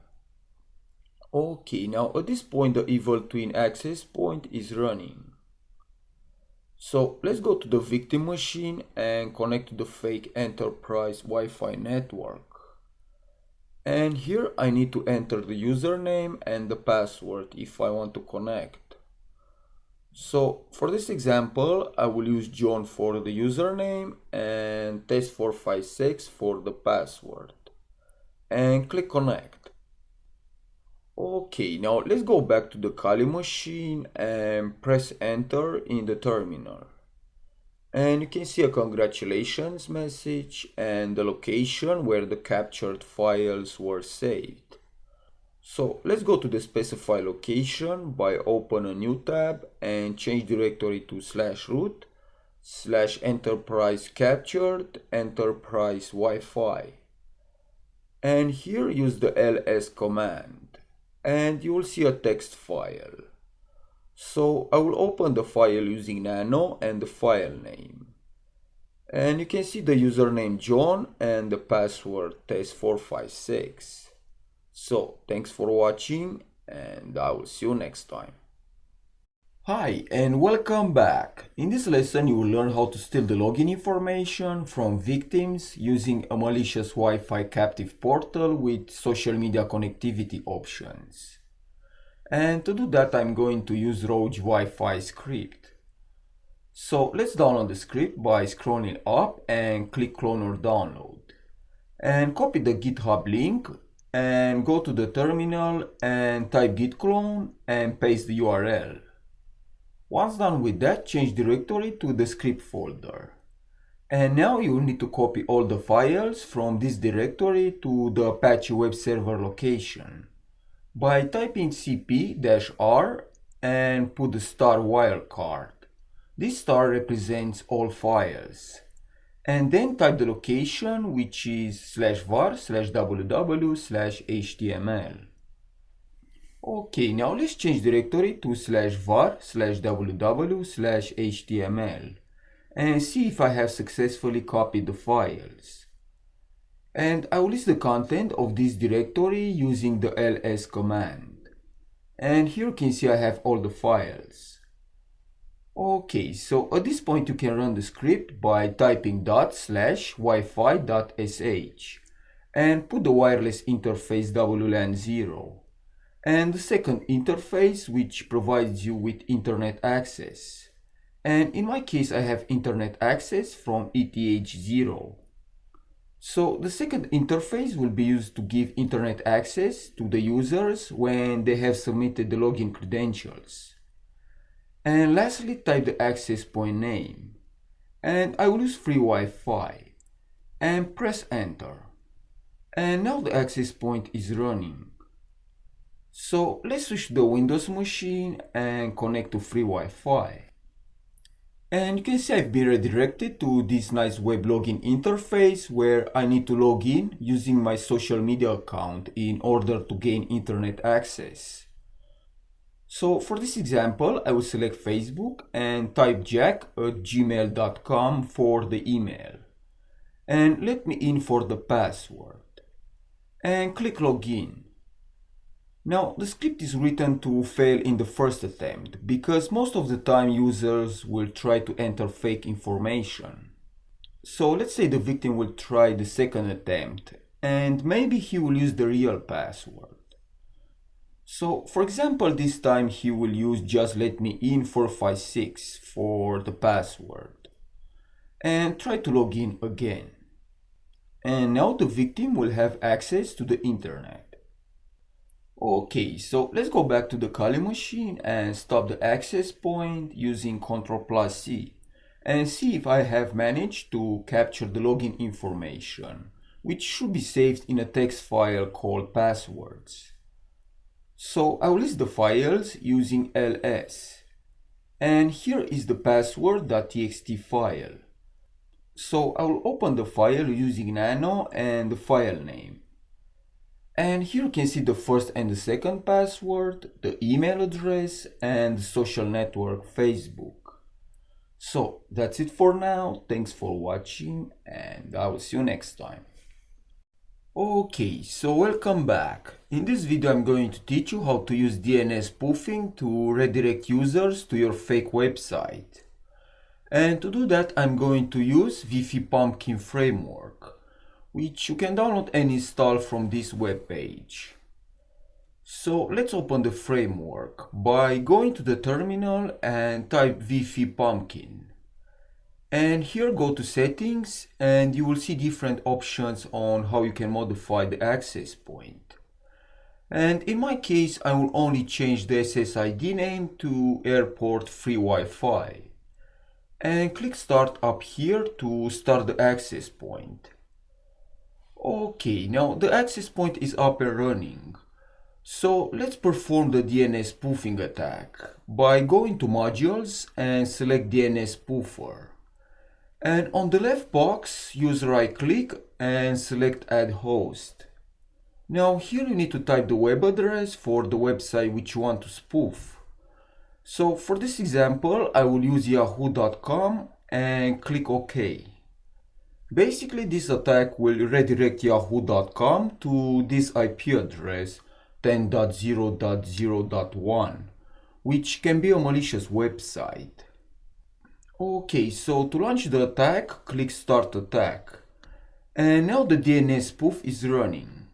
Okay, now at this point the Evil Twin access point is running. So let's go to the victim machine and connect to the fake enterprise Wi-Fi network. And here I need to enter the username and the password if I want to connect. So for this example, I will use John for the username and test456 for the password. And click connect. Okay, now let's go back to the Kali machine and press enter in the terminal. And you can see a congratulations message and the location where the captured files were saved. So let's go to the specify location by open a new tab and change directory to /root /enterprise captured enterprise Wi-Fi. And here use the ls command. And you will see a text file. So I will open the file using nano and the file name. And you can see the username John and the password test456. So thanks for watching and I will see you next time. Hi and welcome back. In this lesson you will learn how to steal the login information from victims using a malicious Wi-Fi captive portal with social media connectivity options. And to do that I'm going to use Roach Wi-Fi script. So let's download the script by scrolling up and click clone or download. And copy the GitHub link and go to the terminal and type git clone and paste the URL. Once done with that, change directory to the script folder. And now you will need to copy all the files from this directory to the Apache web server location by typing cp-r and put the star wildcard. This star represents all files. And then type the location, which is /var/www/html. Okay, now let's change directory to /var/www/html and see if I have successfully copied the files. And I will list the content of this directory using the ls command. And here you can see I have all the files. Okay, so at this point you can run the script by typing ./wifi.sh and put the wireless interface WLAN 0 and the second interface which provides you with internet access. And in my case I have internet access from ETH0. So the second interface will be used to give internet access to the users when they have submitted the login credentials. And lastly, type the access point name. And I will use free Wi-Fi. And press enter. And now the access point is running. So let's switch to the Windows machine and connect to free Wi-Fi. And you can see I've been redirected to this nice web login interface where I need to log in using my social media account in order to gain internet access. So for this example, I will select Facebook and type jack@gmail.com for the email. And let me in for the password. And click login. Now the script is written to fail in the first attempt because most of the time users will try to enter fake information. So let's say the victim will try the second attempt and maybe he will use the real password. So for example, this time he will use just let me in 456 for the password and try to log in again. And now the victim will have access to the internet. Okay, so let's go back to the Kali machine and stop the access point using Ctrl+C and see if I have managed to capture the login information, which should be saved in a text file called passwords. So I will list the files using ls. And here is the password.txt file. So I will open the file using nano and the file name. And here you can see the first and the second password, the email address, and the social network Facebook. So that's it for now. Thanks for watching and I will see you next time. Okay, so welcome back. In this video I'm going to teach you how to use DNS spoofing to redirect users to your fake website. And to do that I'm going to use Wi-Fi Pumpkin framework, which you can download and install from this web page. So let's open the framework by going to the terminal and type Wi-Fi Pumpkin. And here go to settings and you will see different options on how you can modify the access point. And in my case I will only change the SSID name to airport free Wi-Fi. And click start up here to start the access point. Okay, now the access point is up and running. So let's perform the DNS spoofing attack by going to modules and select DNS spoofer. And on the left box, use right click and select add host. Now here you need to type the web address for the website which you want to spoof. So for this example, I will use yahoo.com and click OK. Basically this attack will redirect yahoo.com to this IP address 10.0.0.1, which can be a malicious website. Okay, so to launch the attack, click Start Attack. And now the DNS spoof is running.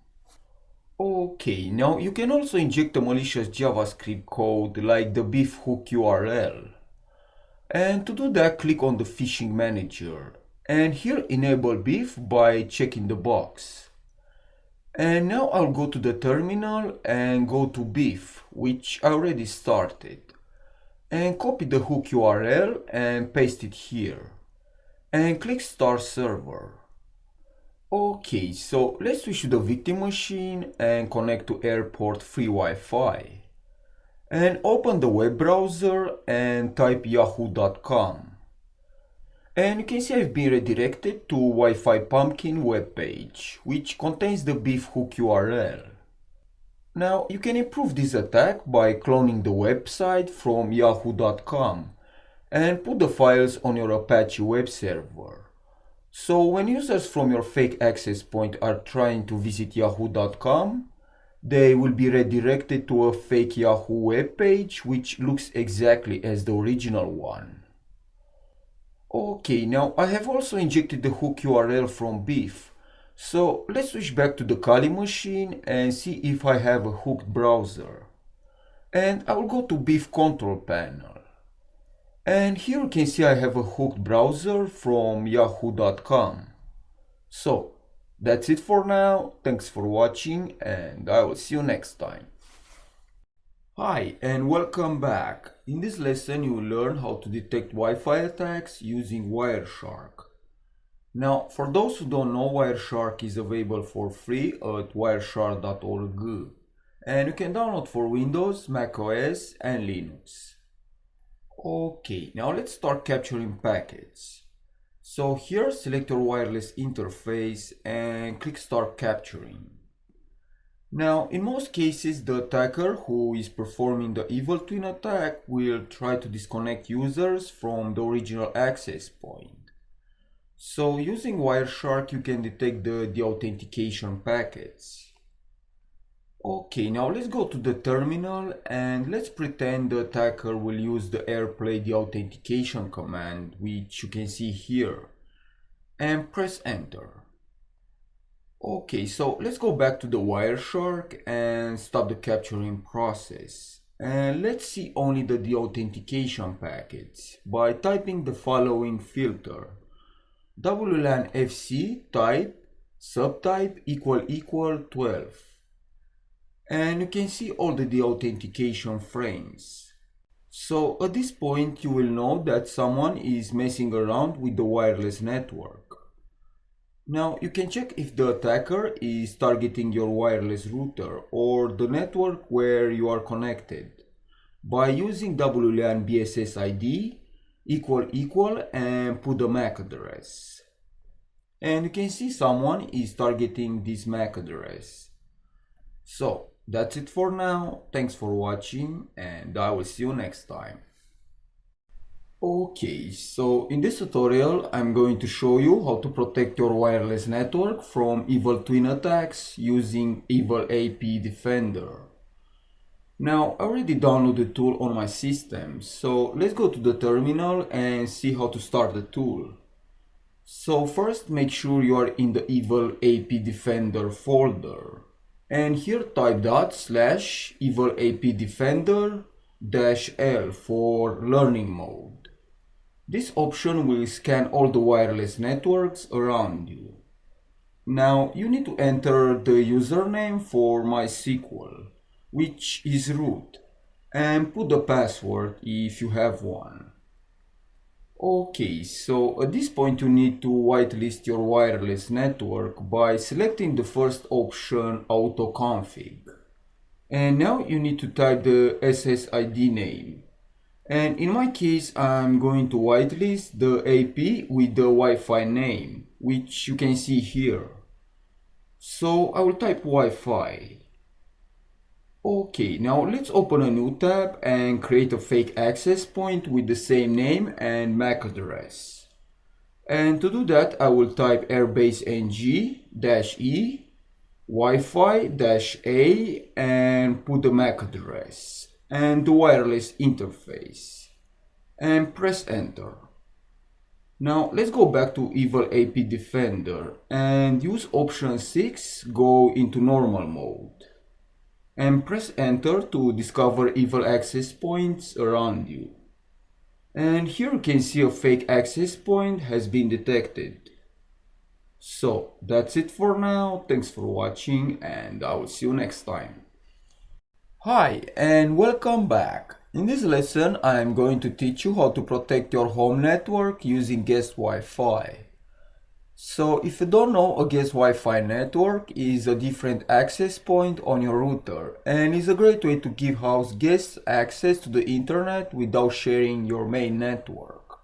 Okay, now you can also inject a malicious JavaScript code like the beef hook URL. And to do that, click on the phishing manager. And here enable BIF by checking the box. And now I'll go to the terminal and go to BIF, which I already started. And copy the hook URL and paste it here. And click Start Server. Okay, so let's switch to the victim machine and connect to airport free Wi-Fi. And open the web browser and type yahoo.com. And you can see I've been redirected to Wi-Fi Pumpkin webpage, which contains the BIF hook URL. Now you can improve this attack by cloning the website from yahoo.com and put the files on your Apache web server. So when users from your fake access point are trying to visit yahoo.com, they will be redirected to a fake Yahoo web page which looks exactly as the original one. Okay, now I have also injected the hook URL from BIF. So let's switch back to the Kali machine and see if I have a hooked browser. And I will go to BIF control panel. And here you can see I have a hooked browser from yahoo.com. So that's it for now. Thanks for watching and I will see you next time. Hi and welcome back. In this lesson you will learn how to detect Wi-Fi attacks using Wireshark. Now for those who don't know, Wireshark is available for free at wireshark.org and you can download for Windows, Mac OS and Linux. Okay, now let's start capturing packets. So here select your wireless interface and click Start Capturing. Now, in most cases, the attacker who is performing the evil twin attack will try to disconnect users from the original access point. So, using Wireshark, you can detect the deauthentication packets. Okay, now let's go to the terminal and let's pretend the attacker will use the AirPlay deauthentication command, which you can see here, and press Enter. Okay, so let's go back to the Wireshark and stop the capturing process. And let's see only the deauthentication packets by typing the following filter: WLAN FC type subtype == 12. And you can see all the deauthentication frames. So at this point you will know that someone is messing around with the wireless network. Now you can check if the attacker is targeting your wireless router or the network where you are connected by using WLAN BSS ID == and put the MAC address. And you can see someone is targeting this MAC address. So that's it for now. Thanks for watching and I will see you next time. Okay, so in this tutorial I'm going to show you how to protect your wireless network from evil twin attacks using Evil AP Defender. Now I already downloaded the tool on my system, so let's go to the terminal and see how to start the tool. So first make sure you are in the Evil AP Defender folder. And here type /Evil AP Defender -L for learning mode. This option will scan all the wireless networks around you. Now you need to enter the username for MySQL, which is root, and put the password if you have one. Okay, so at this point you need to whitelist your wireless network by selecting the first option, Auto Config. And now you need to type the SSID name. And in my case, I'm going to whitelist the AP with the Wi-Fi name, which you can see here. So I will type Wi-Fi. Okay, now let's open a new tab and create a fake access point with the same name and MAC address. And to do that, I will type airbase ng-e Wi-Fi-a and put the MAC address and the wireless interface and press enter. Now let's go back to Evil AP Defender and use option 6, go into normal mode, and press enter to discover evil access points around you. And here you can see a fake access point has been detected. So that's it for now. Thanks for watching and I will see you next time. Hi and welcome back. In this lesson I am going to teach you how to protect your home network using guest Wi-Fi. So if you don't know, a guest Wi-Fi network is a different access point on your router and is a great way to give house guests access to the internet without sharing your main network.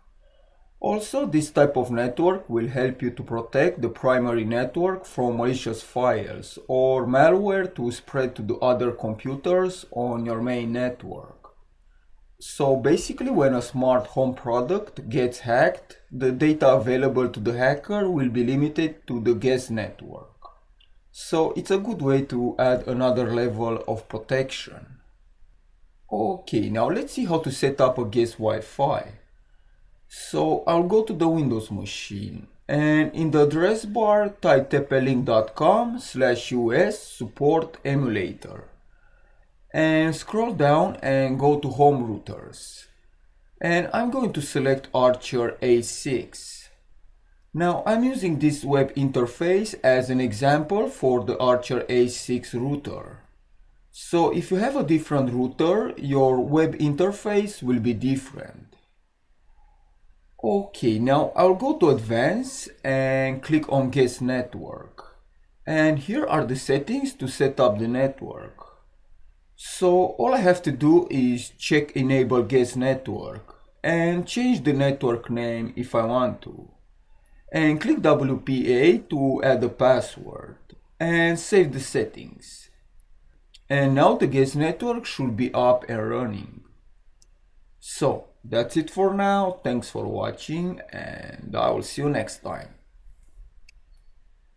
Also, this type of network will help you to protect the primary network from malicious files or malware to spread to the other computers on your main network. So basically, when a smart home product gets hacked, the data available to the hacker will be limited to the guest network. So it's a good way to add another level of protection. Okay, now let's see how to set up a guest Wi-Fi. So I'll go to the Windows machine and in the address bar type tepelink.com/us support emulator. And scroll down and go to home routers and I'm going to select Archer A6. Now I'm using this web interface as an example for the Archer A6 router. So if you have a different router, your web interface will be different. Okay, now I'll go to Advanced and click on Guest Network. And here are the settings to set up the network. So all I have to do is check Enable Guest Network and change the network name if I want to. And click WPA to add a password and save the settings. And now the guest network should be up and running. So that's it for now. Thanks for watching and I will see you next time.